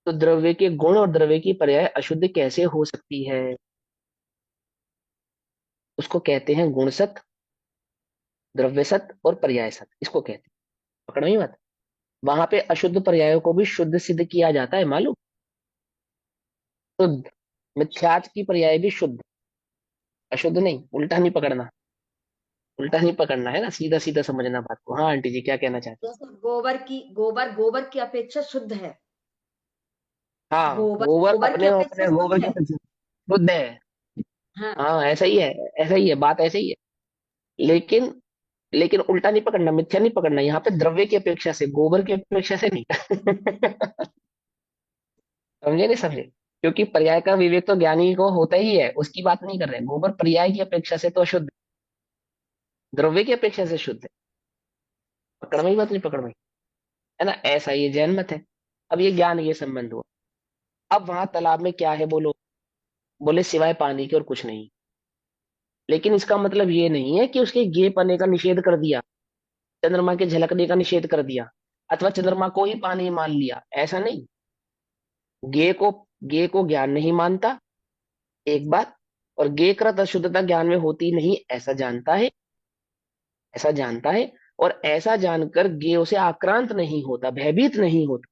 A: तो द्रव्य के गुण और द्रव्य की पर्याय अशुद्ध कैसे हो सकती है? उसको कहते हैं गुण सत, द्रव्य सत और पर्याय सत, इसको कहते हैं। पकड़ो ही मत। वहां पे अशुद्ध पर्यायों को भी शुद्ध सिद्ध किया जाता है, मालूम? शुद्ध मिथ्यात्व की पर्याय भी शुद्ध, अशुद्ध नहीं। उल्टा नहीं पकड़ना, उल्टा नहीं पकड़ना है ना, सीधा सीधा समझना बात को। हाँ आंटी जी, क्या कहना चाहते
E: जैसे गोबर की अपेक्षा शुद्ध है।
A: हैं? हाँ,
E: गोबर
A: गोबर
E: गोबर की
A: अपने
E: अपेक्षा
A: अपने गोबर
E: शुद्ध
A: की
E: है।
A: अपेक्षा शुद्ध है।
E: हाँ।
A: हाँ ऐसा ही है, ऐसा ही है, बात ऐसे ही है। लेकिन लेकिन उल्टा नहीं पकड़ना, मिथ्या नहीं पकड़ना। यहाँ पे द्रव्य की अपेक्षा से, गोबर की अपेक्षा से नहीं। समझे नहीं समझे? क्योंकि पर्याय का विवेक तो ज्ञानी को होता ही है, उसकी बात नहीं कर रहे। गोबर पर्याय की अपेक्षा से तो अशुद्ध, द्रव्य की अपेक्षा से शुद्ध है। पकड़ में ही बात नहीं, पकड़ में, है ना? ऐसा ये जैन मत है। अब ये ज्ञान ये संबंध हुआ। अब वहां तालाब में क्या है बोलो? बोले सिवाय पानी के और कुछ नहीं। लेकिन इसका मतलब ये नहीं है कि उसके गे पने का निषेध कर दिया, चंद्रमा के झलकने का निषेध कर दिया, अथवा चंद्रमा को ही पानी मान लिया, ऐसा नहीं। गे को गे को ज्ञान नहीं मानता, एक बात। और गे कृत अशुद्धता ज्ञान में होती नहीं, ऐसा जानता है, ऐसा जानता है। और ऐसा जानकर गे उसे आक्रांत नहीं होता, भयभीत नहीं होता,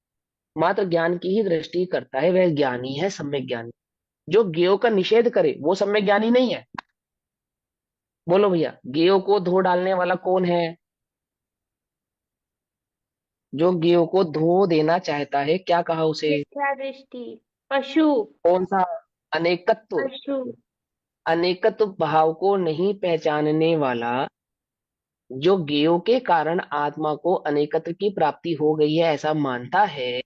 A: मात्र ज्ञान की ही दृष्टि करता है। वह ज्ञानी है, सम्यक ज्ञानी। जो ज्ञेयों का निषेध करे वो सम्यक ज्ञानी नहीं है। बोलो भैया, ज्ञेयों को धो डालने वाला कौन है? जो ज्ञेयों को धो देना चाहता है, क्या कहा उसे?
C: मिथ्या दृष्टि, पशु,
A: कौन सा? अनेकत्व।
C: पशु।
A: अनेकत्व भाव को नहीं पहचानने वाला, जो ज्ञेयों के कारण आत्मा को अनेकत्व की प्राप्ति हो गई है ऐसा मानता है,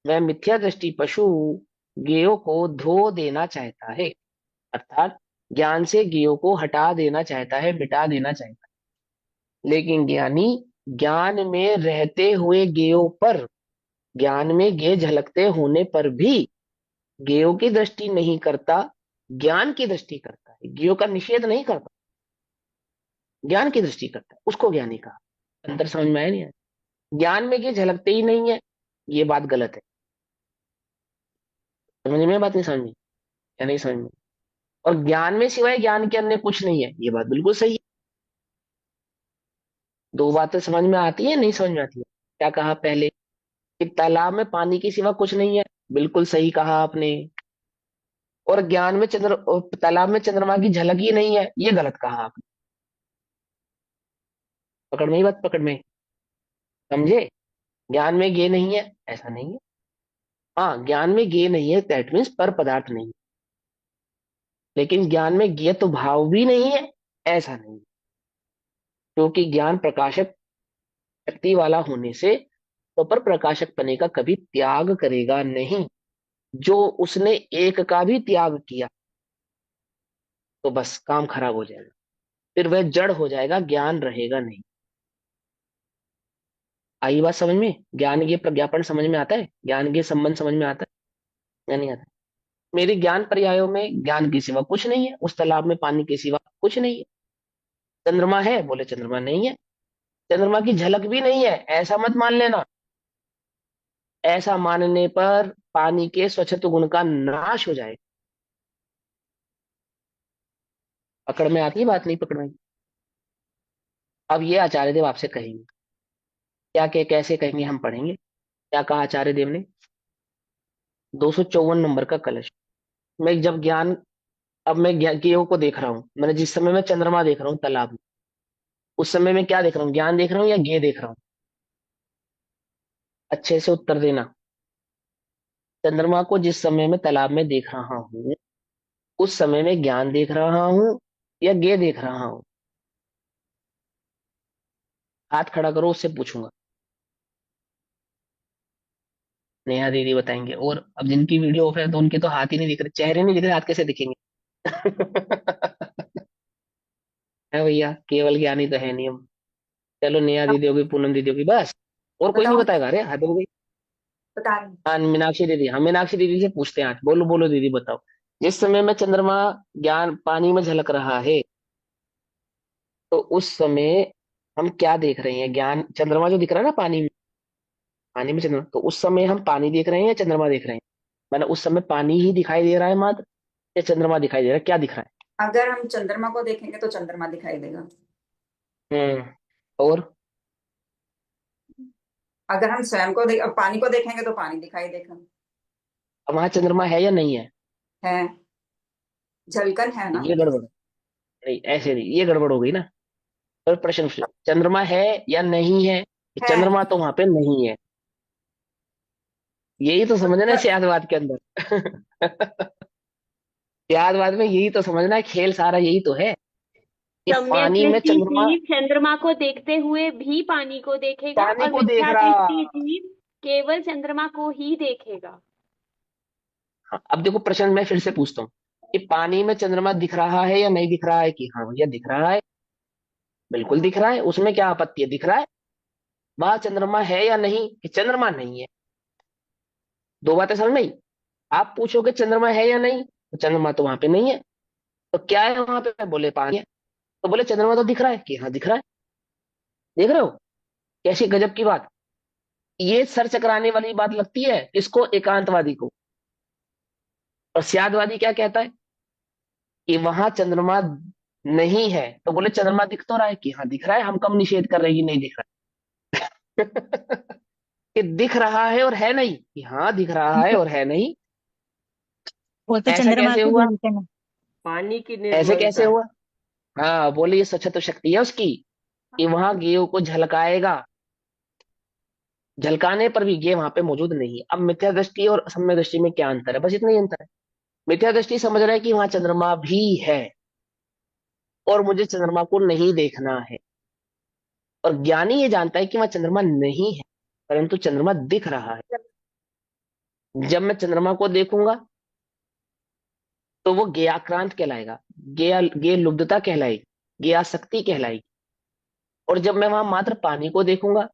A: वह मिथ्या दृष्टि पशु ज्ञेयों को धो देना चाहता है, अर्थात ज्ञान से ज्ञेयों को हटा देना चाहता है, मिटा देना चाहता है। लेकिन ज्ञानी ज्ञान में रहते हुए ज्ञेयों पर, ज्ञान में ज्ञेय झलकते होने पर भी ज्ञेयों की दृष्टि नहीं करता, ज्ञान की दृष्टि करता है। ज्ञेयों का निषेध नहीं करता, ज्ञान की दृष्टि करता है, उसको ज्ञानी कहा। अंतर समझ में आया नहीं आया? ज्ञान में ज्ञेय झलकते ही नहीं है, ये बात गलत है। समझ में बात नहीं? समझ में या नहीं समझ में? और ज्ञान में सिवाय ज्ञान के अन्य कुछ नहीं है, ये बात बिल्कुल सही है। दो बातें समझ में आती है, नहीं समझ में आती है? क्या कहा पहले कि तालाब में पानी के सिवा कुछ नहीं है, बिल्कुल सही कहा आपने। और ज्ञान में तालाब में चंद्रमा की झलक ही नहीं है, ये गलत कहा आपने। पकड़ में ही बात, पकड़ में, समझे? ज्ञान में गे नहीं है, ऐसा नहीं है। हाँ, ज्ञान में गे नहीं है, दैट मीन्स पर पदार्थ नहीं। लेकिन ज्ञान में ज्ञेय तो भाव भी नहीं है, ऐसा नहीं, क्योंकि ज्ञान प्रकाशक शक्ति वाला होने से तो पर प्रकाशक पने का कभी त्याग करेगा नहीं। जो उसने एक का भी त्याग किया तो बस काम खराब हो जाएगा, फिर वह जड़ हो जाएगा, ज्ञान रहेगा नहीं। आई बात समझ में? ज्ञान के प्रज्ञापन समझ में आता है? ज्ञान के संबंध समझ में आता है या नहीं आता? मेरे ज्ञान पर्यायों में ज्ञान के सिवा कुछ नहीं है, उस तालाब में पानी के सिवा कुछ नहीं है। चंद्रमा है, बोले चंद्रमा नहीं है, चंद्रमा की झलक भी नहीं है, ऐसा मत मान लेना। ऐसा मानने पर पानी के स्वच्छत्व गुण का नाश हो जाएगा। पकड़ में आती है बात? नहीं पकड़ में? अब ये आचार्य देव आपसे कहेंगे, क्या के कैसे कहेंगे हम पढ़ेंगे। क्या कहा आचार्य देव ने? 254 नंबर का कलश। मैं जब ज्ञान, अब मैं ज्ञेयों को देख रहा हूं, मैंने जिस समय मैं चंद्रमा देख रहा हूँ तालाब में, उस समय मैं क्या देख रहा हूँ? ज्ञान देख रहा हूँ या ज्ञेय देख रहा हूँ? अच्छे से उत्तर देना। चंद्रमा को जिस समय मैं तालाब में देख रहा हूँ, उस समय में ज्ञान देख रहा हूँ या ज्ञेय देख रहा हूँ? हाथ खड़ा करो, उससे पूछूंगा। नेहा दीदी बताएंगे। और अब जिनकी वीडियो ऑफ है तो उनके तो हाथ ही नहीं दिख रहे, चेहरे नहीं दिख रहे, हाथ कैसे दिखेंगे? है भैया, केवल ज्ञानी तो है नियम। चलो नेहा दीदी होगी, पूनम दीदी होगी, बस और कोई नहीं
G: बताओ,
A: बताएगा? अरे हाथ हो गई।
G: बता रही हूँ।
A: हाँ मीनाक्षी दीदी, हाँ मीनाक्षी दीदी से पूछते हैं आज। बोलो बोलो दीदी बताओ। जिस समय में चंद्रमा ज्ञान पानी में झलक रहा है, तो उस समय हम क्या देख रहे हैं? ज्ञान चंद्रमा जो दिख रहा है ना पानी में, पानी में चंद्रमा, तो उस समय हम पानी देख रहे हैं या चंद्रमा देख रहे हैं? मैंने उस समय पानी ही दिखाई दे रहा है मात्र, या चंद्रमा दिखाई दे रहा है? क्या दिख रहा
G: अगर हम चंद्रमा को देखेंगे तो चंद्रमा दिखाई देगा।
A: है? और
G: अगर हम स्वयं को पानी को देखेंगे तो पानी दिखाई देगा।
A: अब वहां चंद्रमा है या नहीं है?
G: है, झलकन है ना।
A: ये गड़बड़ नहीं, ऐसे नहीं, ये गड़बड़ हो गई ना। तो प्रश्न पूछो, चंद्रमा है या नहीं है?
G: है।
A: चंद्रमा तो वहां पे नहीं है, यही तो समझना है
G: तो
A: सियादवाद के अंदर। सियादवाद में यही तो समझना है, खेल सारा यही तो है कि पानी में
C: सम्यक
A: चंद्रमा
C: जीव चंद्रमा को देखते हुए भी पानी को देखेगा
A: पानी
C: और
A: को देख
C: मिथ्या
A: रहा।
C: दृष्टि जीव केवल चंद्रमा को ही देखेगा।
A: हाँ, अब देखो प्रश्न मैं फिर से पूछता हूँ कि पानी में चंद्रमा दिख रहा है या नहीं दिख रहा है? कि हाँ भैया दिख रहा है, बिल्कुल दिख रहा है, उसमें क्या आपत्ति है? दिख रहा है। वहां चंद्रमा है या नहीं? कि चंद्रमा नहीं है। दो बातें समझ में आई। आप पूछोगे चंद्रमा है या नहीं, तो चंद्रमा तो वहां पे नहीं है, तो क्या है वहां पे? बोले पानी है। तो बोले चंद्रमा तो दिख रहा है। कि हाँ दिख रहा है। देख रहे हो कैसी गजब की बात? ये सर चकराने वाली बात लगती है इसको, एकांतवादी को। और सियादवादी क्या कहता है? कि वहां चंद्रमा नहीं है, तो बोले चंद्रमा दिख तो रहा है। कि हाँ दिख रहा है, हम कब निषेध कर रहे हैं कि नहीं दिख रहा है? कि दिख रहा है और है नहीं। कि हाँ दिख रहा है और है नहीं।
H: वो तो
A: ऐसा
H: चंद्रमा
A: कैसे
H: को
A: हुआ?
H: बोलते हैं।
F: पानी की
A: ऐसे कैसे
F: निर्मलता।
A: हुआ? हाँ बोले ये सचत्व शक्ति है उसकी, कि वहां गेय को झलकाएगा। झलकाने पर भी गेय वहां पे मौजूद नहीं है। अब मिथ्या दृष्टि और सम्यक दृष्टि में क्या अंतर है? बस इतना ही अंतर है। मिथ्या दृष्टि समझ रहा है कि वहां चंद्रमा भी है और मुझे चंद्रमा को नहीं देखना है, और ज्ञानी ये जानता है कि वहां चंद्रमा नहीं है, परंतु चंद्रमा दिख रहा है। जब मैं चंद्रमा को देखूंगा तो वो ज्ञाक्रांत कहलाएगा, ज्ञेय लुब्धता कहलाएगी, ज्ञाशक्ति कहलाएगी। और जब मैं वहां मात्र पानी को देखूंगा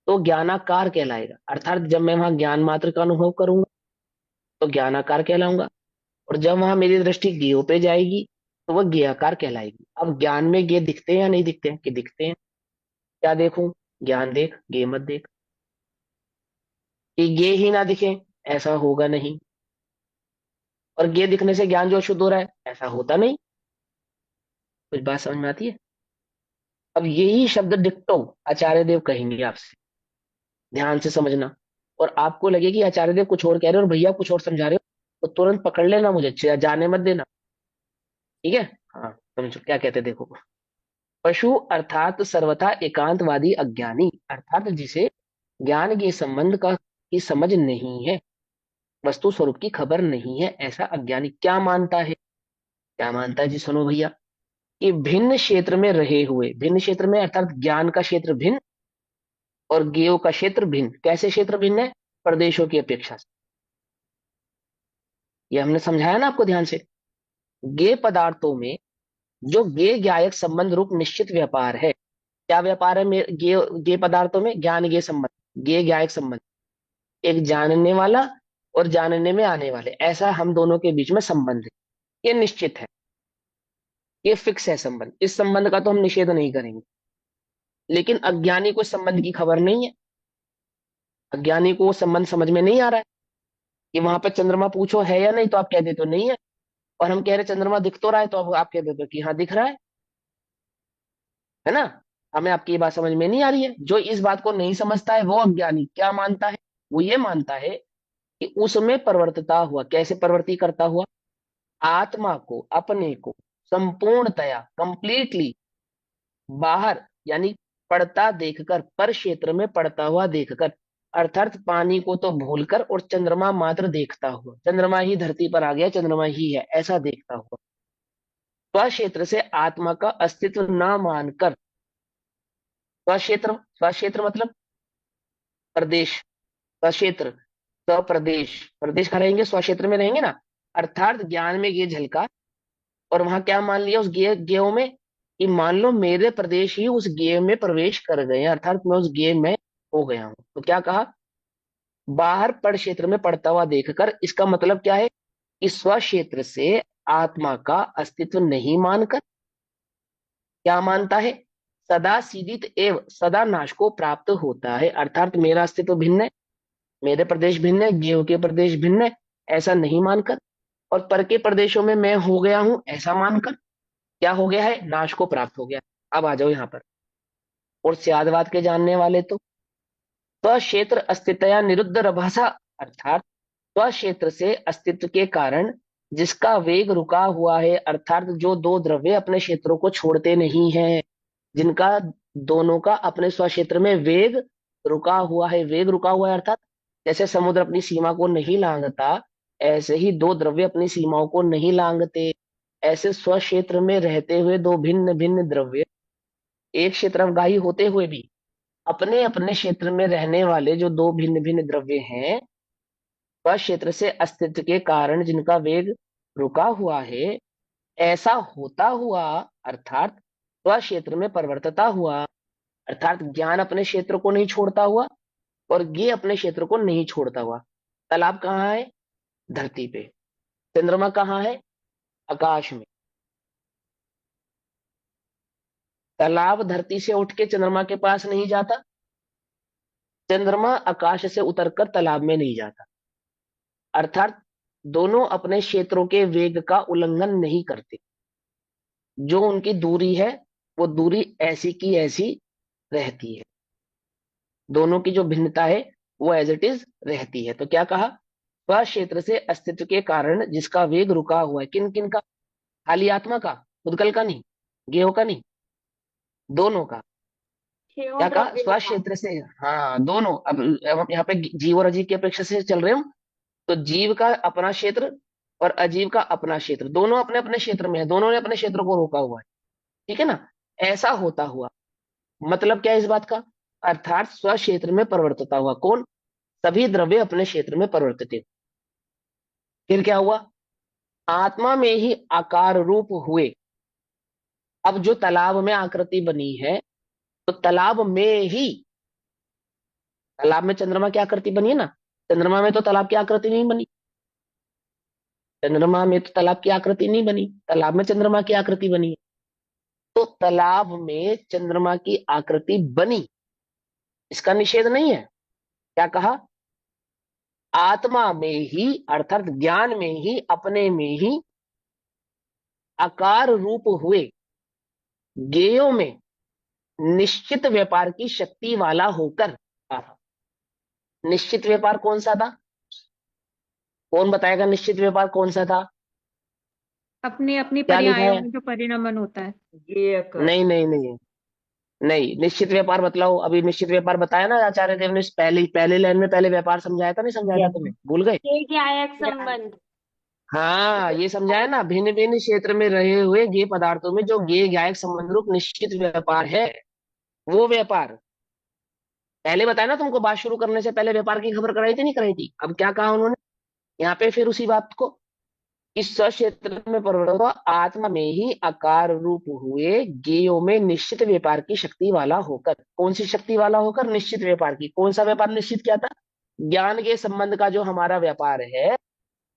A: तो ज्ञानाकार कहलाएगा, अर्थात जब मैं वहां ज्ञान मात्र का अनुभव करूंगा तो ज्ञानाकार कहलाऊंगा। और जब वहां मेरी दृष्टि ज्ञेयों पे जाएगी तो वह ज्ञेयाकार कहलाएगी। अब ज्ञान में ज्ञेय दिखते हैं या नहीं दिखते हैं? कि दिखते हैं। क्या देखूं? ज्ञान देख, ज्ञेय मत देख। कि ज्ञेय ही ना दिखे, ऐसा होगा नहीं। और ज्ञेय दिखने से ज्ञान जो अशुद्ध हो रहा है, ऐसा होता नहीं। कुछ बात समझ में आती है? अब यही शब्द डिक्टो आचार्य देव कहेंगे आपसे, ध्यान से समझना। और आपको लगे कि आचार्य देव कुछ और कह रहे हो और भैया कुछ और समझा रहे हो, तो तुरंत पकड़ लेना, मुझे जाने मत देना। ठीक है? हाँ समझो क्या कहते, देखो। पशु अर्थात सर्वथा एकांतवादी अज्ञानी, अर्थात जिसे ज्ञान के संबंध का की समझ नहीं है, वस्तु स्वरूप की खबर नहीं है, ऐसा अज्ञानी क्या मानता है? क्या मानता है जी? सुनो भैया, कि भिन्न क्षेत्र में रहे हुए, भिन्न क्षेत्र में अर्थात ज्ञान का क्षेत्र भिन्न और ज्ञेय का क्षेत्र भिन्न। कैसे क्षेत्र भिन्न है? प्रदेशों की अपेक्षा से। ये हमने समझाया ना आपको ध्यान से। ज्ञेय पदार्थों में जो ज्ञेय ज्ञायक संबंध रूप निश्चित व्यापार है, क्या व्यापार है ज्ञेय ज्ञेय पदार्थों में? ज्ञान ज्ञेय संबंध, ज्ञेय ज्ञायक संबंध, एक जानने वाला और जानने में आने वाले, ऐसा हम दोनों के बीच में संबंध है। ये निश्चित है, ये फिक्स है संबंध। इस संबंध का तो हम निषेध नहीं करेंगे। लेकिन अज्ञानी को संबंध की खबर नहीं है, अज्ञानी को वो संबंध समझ में नहीं आ रहा है कि वहां पे चंद्रमा पूछो है या नहीं, तो आप कह देते हो नहीं है, और हम कह रहे चंद्रमा दिख तो रहा है, तो अब आप कह देते हो कि हाँ दिख रहा है ना। हमें आपकी ये बात समझ में नहीं आ रही है। जो इस बात को नहीं समझता है वो अज्ञानी क्या मानता है? वो ये मानता है कि उसमें परिवर्तिता हुआ। कैसे परिवर्ती करता हुआ? आत्मा को, अपने को संपूर्णतया, कंप्लीटली बाहर यानी पड़ता देखकर, पर क्षेत्र में पड़ता हुआ देखकर, अर्थात पानी को तो भूलकर और चंद्रमा मात्र देखता हुआ, चंद्रमा ही धरती पर आ गया, चंद्रमा ही है ऐसा देखता हुआ, स्वक्षेत्र से आत्मा का अस्तित्व न मानकर, स्वक्षेत्र, स्वक्षेत्र मतलब प्रदेश, स्वक्षेत्र, स्वप्रदेश, प्रदेश का रहेंगे, स्वक्षेत्र में रहेंगे ना। अर्थात ज्ञान में ये झलका और वहां क्या मान लिया उस गेय में कि मान लो मेरे प्रदेश ही उस गेय में प्रवेश कर गए हैं, अर्थात मैं उस गेय में हो गया हूं। तो क्या कहा? बाहर पड़ क्षेत्र में पड़ता हुआ देखकर। इसका मतलब क्या है कि स्व क्षेत्र से आत्मा का अस्तित्व नहीं मानकर क्या मानता है? सदा सीदित एवं सदा नाश को प्राप्त होता है। अर्थात मेरा अस्तित्व भिन्न है, मेरे प्रदेश भिन्न है, गेहूं के प्रदेश भिन्न है, ऐसा नहीं मानकर, और पर के प्रदेशों में मैं हो गया हूं ऐसा मानकर क्या हो गया है? नाश को प्राप्त हो गया। अब आ जाओ यहां पर। और स्यादवाद के जानने वाले तो स्वक्षेत्र अस्तित्वया निरुद्ध रभासा, अर्थात स्वक्षेत्र से अस्तित्व के कारण जिसका वेग रुका हुआ है, अर्थात जो दो द्रव्य अपने क्षेत्रों को छोड़ते नहीं है, जिनका दोनों का अपने स्वक्षेत्र में वेग रुका हुआ है। वेग रुका हुआ है अर्थात जैसे समुद्र अपनी सीमा को नहीं लांघता, ऐसे ही दो द्रव्य अपनी सीमाओं को नहीं लांघते। ऐसे स्वक्षेत्र में रहते हुए दो भिन्न भिन्न द्रव्य एक क्षेत्रफगाही होते हुए भी अपने अपने क्षेत्र में रहने वाले जो दो भिन्न भिन्न द्रव्य हैं, वह क्षेत्र से अस्तित्व के कारण जिनका वेग रुका हुआ है, ऐसा होता हुआ अर्थात वह क्षेत्र में परिवर्तता हुआ, अर्थात ज्ञान अपने क्षेत्र को नहीं छोड़ता हुआ और ज्ञेय अपने क्षेत्र को नहीं छोड़ता हुआ। तालाब कहाँ है? धरती पे। चंद्रमा कहाँ है? आकाश में। तालाब धरती से उठ के चंद्रमा के पास नहीं जाता, चंद्रमा आकाश से उतरकर तालाब में नहीं जाता। अर्थात दोनों अपने क्षेत्रों के वेग का उल्लंघन नहीं करते। जो उनकी दूरी है वो दूरी ऐसी की ऐसी रहती है, दोनों की जो भिन्नता है वो एज इट इज रहती है। तो क्या कहा? वह क्षेत्र से अस्तित्व के कारण जिसका वेग रुका हुआ है। किन किन का? खाली आत्मा का, उद्गल का नहीं, गेहो का नहीं, दोनों का।
C: छेहों
A: क्या कहा?
C: द्रव्य
A: स्व
C: का।
A: क्षेत्र से, हाँ दोनों। अब यहाँ पे जीव और अजीव की अपेक्षा से चल रहे हो, तो जीव का अपना क्षेत्र और अजीव का अपना क्षेत्र, दोनों अपने अपने क्षेत्र में है, दोनों ने अपने क्षेत्र को रोका हुआ है। ठीक है ना? ऐसा होता हुआ मतलब क्या है इस बात का? अर्थात स्व क्षेत्र में परिवर्तित हुआ। कौन? सभी द्रव्य अपने क्षेत्र में परिवर्तित है। फिर क्या हुआ? आत्मा में ही आकार रूप हुए। अब जो तालाब में आकृति बनी है, तो तालाब में ही, तालाब में चंद्रमा की आकृति बनी है ना, चंद्रमा में तो तालाब की आकृति नहीं बनी, चंद्रमा में तो तालाब की आकृति नहीं बनी, तालाब में चंद्रमा की आकृति बनी है। तो तालाब में चंद्रमा की आकृति बनी, इसका निषेध नहीं है। क्या कहा? आत्मा में ही अर्थात ज्ञान में ही, अपने में ही आकार रूप हुए गेयों में निश्चित व्यापार की शक्ति वाला होकर। निश्चित व्यापार कौन सा था? कौन बताएगा निश्चित व्यापार कौन सा था?
B: अपनी अपनी
A: क्या लिखा
B: पर्यायों
A: है?
B: में जो परिणमन होता है।
E: ये
A: नहीं नहीं नहीं नहीं, निश्चित व्यापार बतलाओ। अभी निश्चित व्यापार बताया ना आचार्य देव ने, पहले पहले लाइन में पहले व्यापार समझाया था, नहीं समझाया था? तुम्हें भूल गए?
C: ज्ञेय ज्ञायक संबंध।
A: हाँ, ये समझाया ना, भिन्न भिन्न क्षेत्र में रहे हुए गेय पदार्थों में जो गेय ज्ञायक संबंध रूप निश्चित व्यापार है, वो व्यापार पहले बताया ना तुमको। बात शुरू करने से पहले व्यापार की खबर कराई थी नहीं कराई थी? अब क्या कहा उन्होंने यहाँ पे, फिर उसी बात को, इस क्षेत्र में परिवर्तन आत्मा में ही आकार रूप हुए गेयों में निश्चित व्यापार की शक्ति वाला होकर। कौन सी शक्ति वाला होकर? निश्चित व्यापार की। कौन सा व्यापार निश्चित किया था? ज्ञान के संबंध का जो हमारा व्यापार है,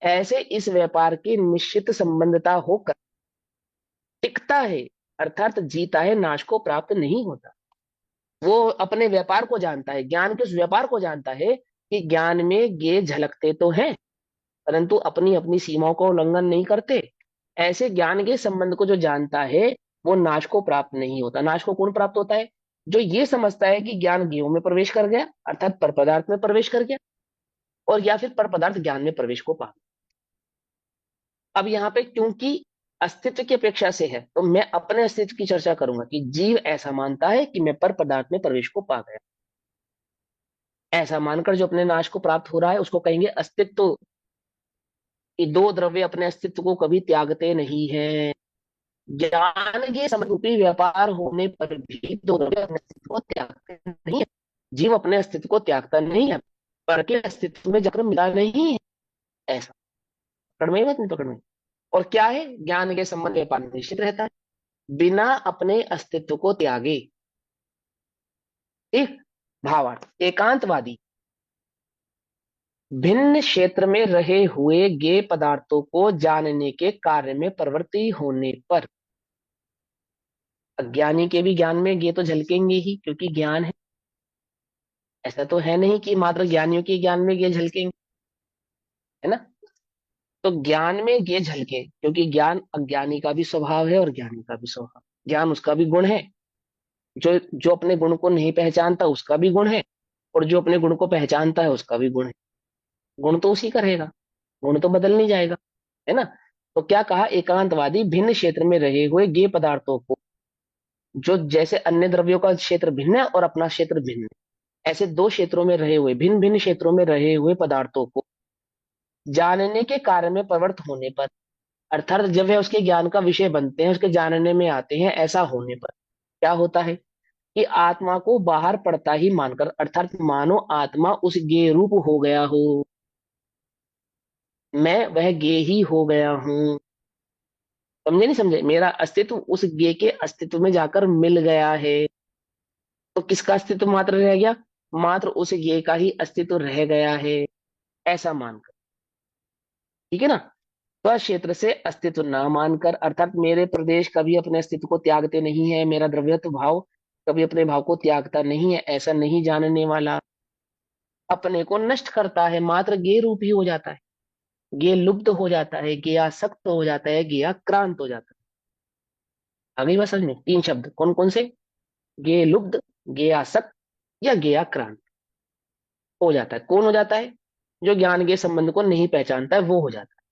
A: ऐसे इस व्यापार की निश्चित संबंधता होकर टिकता है, अर्थात जीता है, नाश को प्राप्त नहीं होता। वो अपने व्यापार को जानता है, ज्ञान के उस व्यापार को जानता है कि ज्ञान में गेय झलकते तो हैं, परंतु अपनी अपनी सीमाओं का उल्लंघन नहीं करते। ऐसे ज्ञान के संबंध को जो जानता है, वो नाश को प्राप्त नहीं होता। नाश को कौन प्राप्त होता है? जो ये समझता है कि ज्ञान गेयों में प्रवेश कर गया, अर्थात पर पदार्थ में प्रवेश कर गया, और या फिर पर पदार्थ ज्ञान में प्रवेश को पा। अब यहाँ पे क्योंकि अस्तित्व की अपेक्षा से है, तो मैं अपने अस्तित्व की चर्चा करूंगा कि जीव ऐसा मानता है कि मैं पर पदार्थ में प्रवेश को पा गया। ऐसा मानकर जो अपने नाश को प्राप्त हो रहा है, उसको कहेंगे अस्तित्व। ये दो द्रव्य अपने अस्तित्व को कभी त्यागते नहीं है। ज्ञान के समरूपी व्यापार होने पर भी दो द्रव्य अपने अस्तित्व को त्यागते नहीं है। जीव अपने अस्तित्व को त्यागता नहीं है, पर के अस्तित्व में जाकर मिला नहीं है। ऐसा पकड़ में नहीं पकड़ में। और क्या है? ज्ञान के संबंध व्यापार निश्चित रहता है, बिना अपने अस्तित्व को त्यागे। ठीक। भावार्थ, एकांतवादी भिन्न क्षेत्र में रहे हुए गेय पदार्थों को जानने के कार्य में प्रवृत्ति होने पर, अज्ञानी के भी ज्ञान में गेय तो झलकेंगे ही, क्योंकि ज्ञान है। ऐसा तो है नहीं कि मात्र ज्ञानियों के ज्ञान में गेय झलकेंगे, है ना? तो ज्ञान में गेय झलके, क्योंकि ज्ञान अज्ञानी का भी स्वभाव है और ज्ञानी का भी स्वभाव। ज्ञान उसका भी गुण है, जो जो अपने गुण को नहीं पहचानता उसका भी गुण है, और जो अपने गुण को पहचानता है उसका भी गुण है। गुण तो उसी का रहेगा, गुण तो बदल नहीं जाएगा, है ना? तो क्या कहा? एकांतवादी भिन्न क्षेत्र में रहे हुए गेय पदार्थों को, जो जैसे अन्य द्रव्यों का क्षेत्र भिन्न है और अपना क्षेत्र भिन्न है, ऐसे दो क्षेत्रों में रहे हुए, भिन्न भिन्न क्षेत्रों में रहे हुए पदार्थों को जानने के कार्य में प्रवृत्त होने पर, अर्थात जब वह उसके ज्ञान का विषय बनते हैं, उसके जानने में आते हैं, ऐसा होने पर क्या होता है कि आत्मा को बाहर पड़ता ही मानकर, अर्थात मानो आत्मा उस गेय रूप हो गया हो, मैं वह गेय ही हो गया हूं। समझे नहीं समझे? मेरा अस्तित्व उस गेय के अस्तित्व में जाकर मिल गया है। तो किसका अस्तित्व मात्र रह गया? मात्र उस गेय का ही अस्तित्व रह गया है, ऐसा मानकर। ठीक है ना? स्व क्षेत्र से अस्तित्व न मानकर, अर्थात मेरे प्रदेश कभी अपने अस्तित्व को त्यागते नहीं है, मेरा द्रव्यत्व भाव कभी अपने भाव को त्यागता नहीं है, ऐसा नहीं जानने वाला अपने को नष्ट करता है, मात्र गेय रूप ही हो जाता है, गेय लुप्त हो जाता है, गेयासक्त हो जाता है, गेयाक्रांत हो जाता है। अगली बात समझ में, तीन शब्द कौन कौन से? गेय लुप्त, गेयासक्त या गेयाक्रांत हो जाता है। कौन हो जाता है? जो ज्ञान के संबंध को नहीं पहचानता है, वो हो जाता है।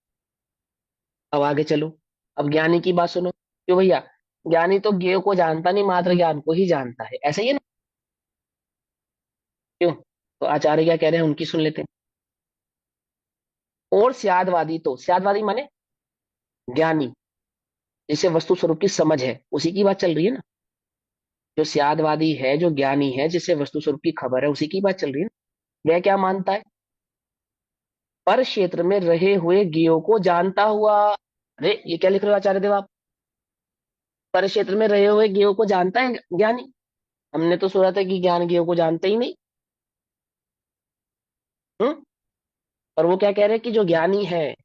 A: अब आगे चलो, अब ज्ञानी की बात सुनो। क्यों भैया? ज्ञानी तो ज्ञेय को जानता नहीं, मात्र ज्ञान को ही जानता है, ऐसा ही है ना? क्यों? तो आचार्य क्या कह रहे हैं, उनकी सुन लेते हैं। और स्यादवादी, तो स्यादवादी माने ज्ञानी, जिसे वस्तु स्वरूप की समझ है, उसी की बात चल रही है ना। जो स्यादवादी है, जो ज्ञानी है, जिसे वस्तु स्वरूप की खबर है, उसी की बात चल रही है ना। वह क्या मानता है? पर क्षेत्र में रहे हुए ज्ञेयों को जानता हुआ। अरे ये क्या लिख रहे हो आचार्य देव आप? पर क्षेत्र में रहे हुए ज्ञेयों को जानता है ज्ञानी? हमने तो सुना था कि ज्ञान ज्ञेयों को जानता ही नहीं। हम्म। और वो क्या कह रहे हैं कि जो ज्ञानी है,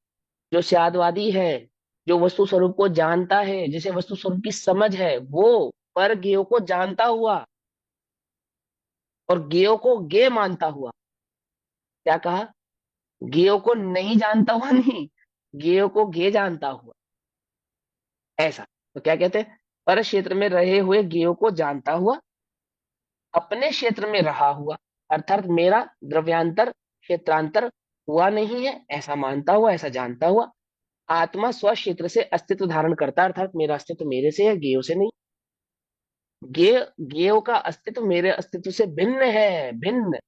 A: जो स्यादवादी है, जो वस्तु स्वरूप को जानता है, जिसे वस्तु स्वरूप की समझ है, वो पर ज्ञेयों को जानता हुआ और ज्ञेयों को ज्ञेय मानता हुआ। क्या कहा? ज्ञेयों को नहीं जानता हुआ नहीं, ज्ञेयों को ज्ञेय जानता हुआ, ऐसा। तो क्या कहते हैं? पर क्षेत्र में रहे हुए ज्ञेयों को जानता हुआ, अपने क्षेत्र में रहा हुआ, अर्थात मेरा द्रव्यांतर क्षेत्रांतर हुआ नहीं है, ऐसा मानता हुआ, ऐसा जानता हुआ, आत्मा स्व क्षेत्र से अस्तित्व धारण करता है, अर्थात मेरा अस्तित्व मेरे से है, ज्ञेयों से नहीं। ज्ञेयों का अस्तित्व मेरे अस्तित्व से भिन्न है, भिन्न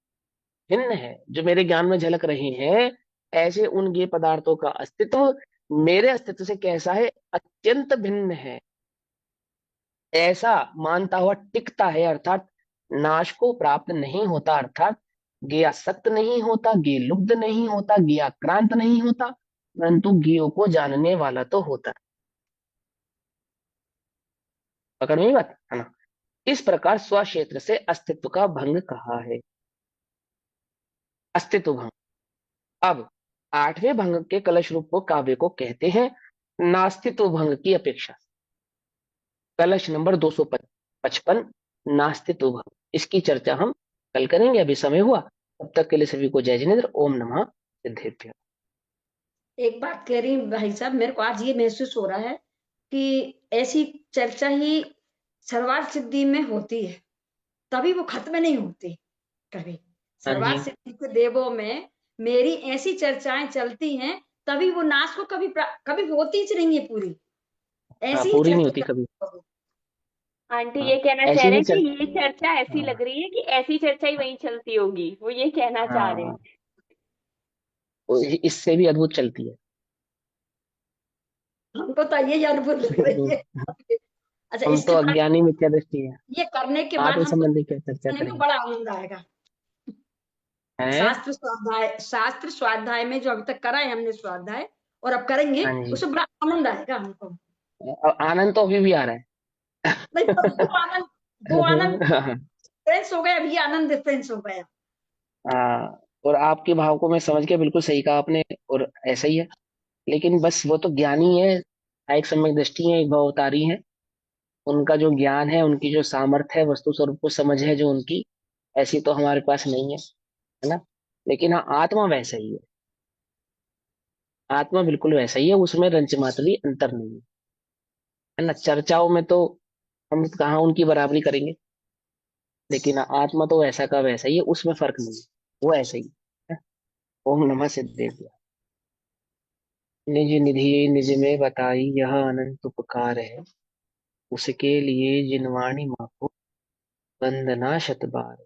A: भिन्न है, जो मेरे ज्ञान में झलक रहे हैं, ऐसे उन ज्ञेय पदार्थों का अस्तित्व मेरे अस्तित्व से कैसा है, अत्यंत भिन्न है, ऐसा मानता हुआ टिकता है, अर्थात नाश को प्राप्त नहीं होता, अर्थात ज्ञेयासक्त नहीं होता, ज्ञेय लुब्ध नहीं होता, ज्ञेयाक्रांत नहीं होता, परंतु ज्ञेयों को जानने वाला तो होता है। पकड़ में ही बात है ना। इस प्रकार स्वक्षेत्र से अस्तित्व का भंग कहा है, अस्तित्व भंग। अब आठवें भंग के कलश रूप को काव्य को कहते हैं नास्तित्व भंग की अपेक्षा। कलश नंबर 255, नास्तित्व भंग, इसकी चर्चा हम कल करेंगे, अभी समय हुआ। तब तक के लिए सभी को जय जिनेन्द्र। ओम नमः सिद्धेभ्यः।
I: एक बात कह रही हूँ भाई साहब, मेरे को आज ये महसूस हो रहा है कि ऐसी चर्चा ही सर्वार्थ सिद्धि में होती है, तभी वो खत्म नहीं होती कभी। सर्वार्थ सिद्धि के देवों में मेरी ऐसी चर्चाएं चलती हैं, तभी वो नाश को कभी होती ही नहीं है पूरी, ऐसी ही
A: पूरी नहीं
I: चर्चा
A: होती कभी।
C: आंटी ये कहना
A: ऐसी
C: चाह रहे
A: ही
C: हैं कि
A: चर्चा।
C: ये चर्चा ऐसी लग रही है कि ऐसी चर्चा ही वहीं चलती होगी, वो ये कहना चाह रहे हैं।
A: इससे भी अद्भुत चलती है।
I: हमको तो यही अनुभव लग रही है। अच्छा,
A: हम
I: इसके
A: तो
I: बाद
A: अज्ञानी मिथ्या दृष्टि है,
I: ये करने के बाद
A: आत्म
I: हमको
A: संबंधी क्या चर्चा
I: सुनने में
A: करेंगे
I: बड़ा आनंद आएगा।
A: हैं?
I: शास्त्र स्वाध्याय में जो अभी तक करा है हमने स्वाध्याय, और अब करेंगे,
A: हाँ जी।
I: उसमें बड़ा आनंद आएगा हमको।
A: आनंद तो अभी भी आ रहा है।
I: नहीं तो दो आनंद डिफरेंस हो गया, अभी आनंद डिफरेंस हो गया।
A: और आपके भाव को मैं समझ के, बिल्कुल सही कहा आपने, और ऐसा ही है। लेकिन बस वो तो ज्ञानी है, एक सम्यक दृष्टि है, एक भवतारी है, उनका जो ज्ञान है, उनकी जो सामर्थ्य है, वस्तु स्वरूप को समझ है जो उनकी, ऐसी तो हमारे पास नहीं है ना। लेकिन हाँ, आत्मा वैसा ही है, आत्मा बिल्कुल वैसा ही है, उसमें रंच मात्र भी अंतर नहीं है ना। चर्चाओं में तो हम कहाँ उनकी बराबरी करेंगे, लेकिन आत्मा तो वैसा का वैसा ही है, उसमें फर्क नहीं है, वो ऐसा ही है। ओम नमः सिद्धेभ्य। निज निधि निज में बताई यह अनंत उपकार है, उसके लिए जिनवाणी माँ को वंदना शत बार।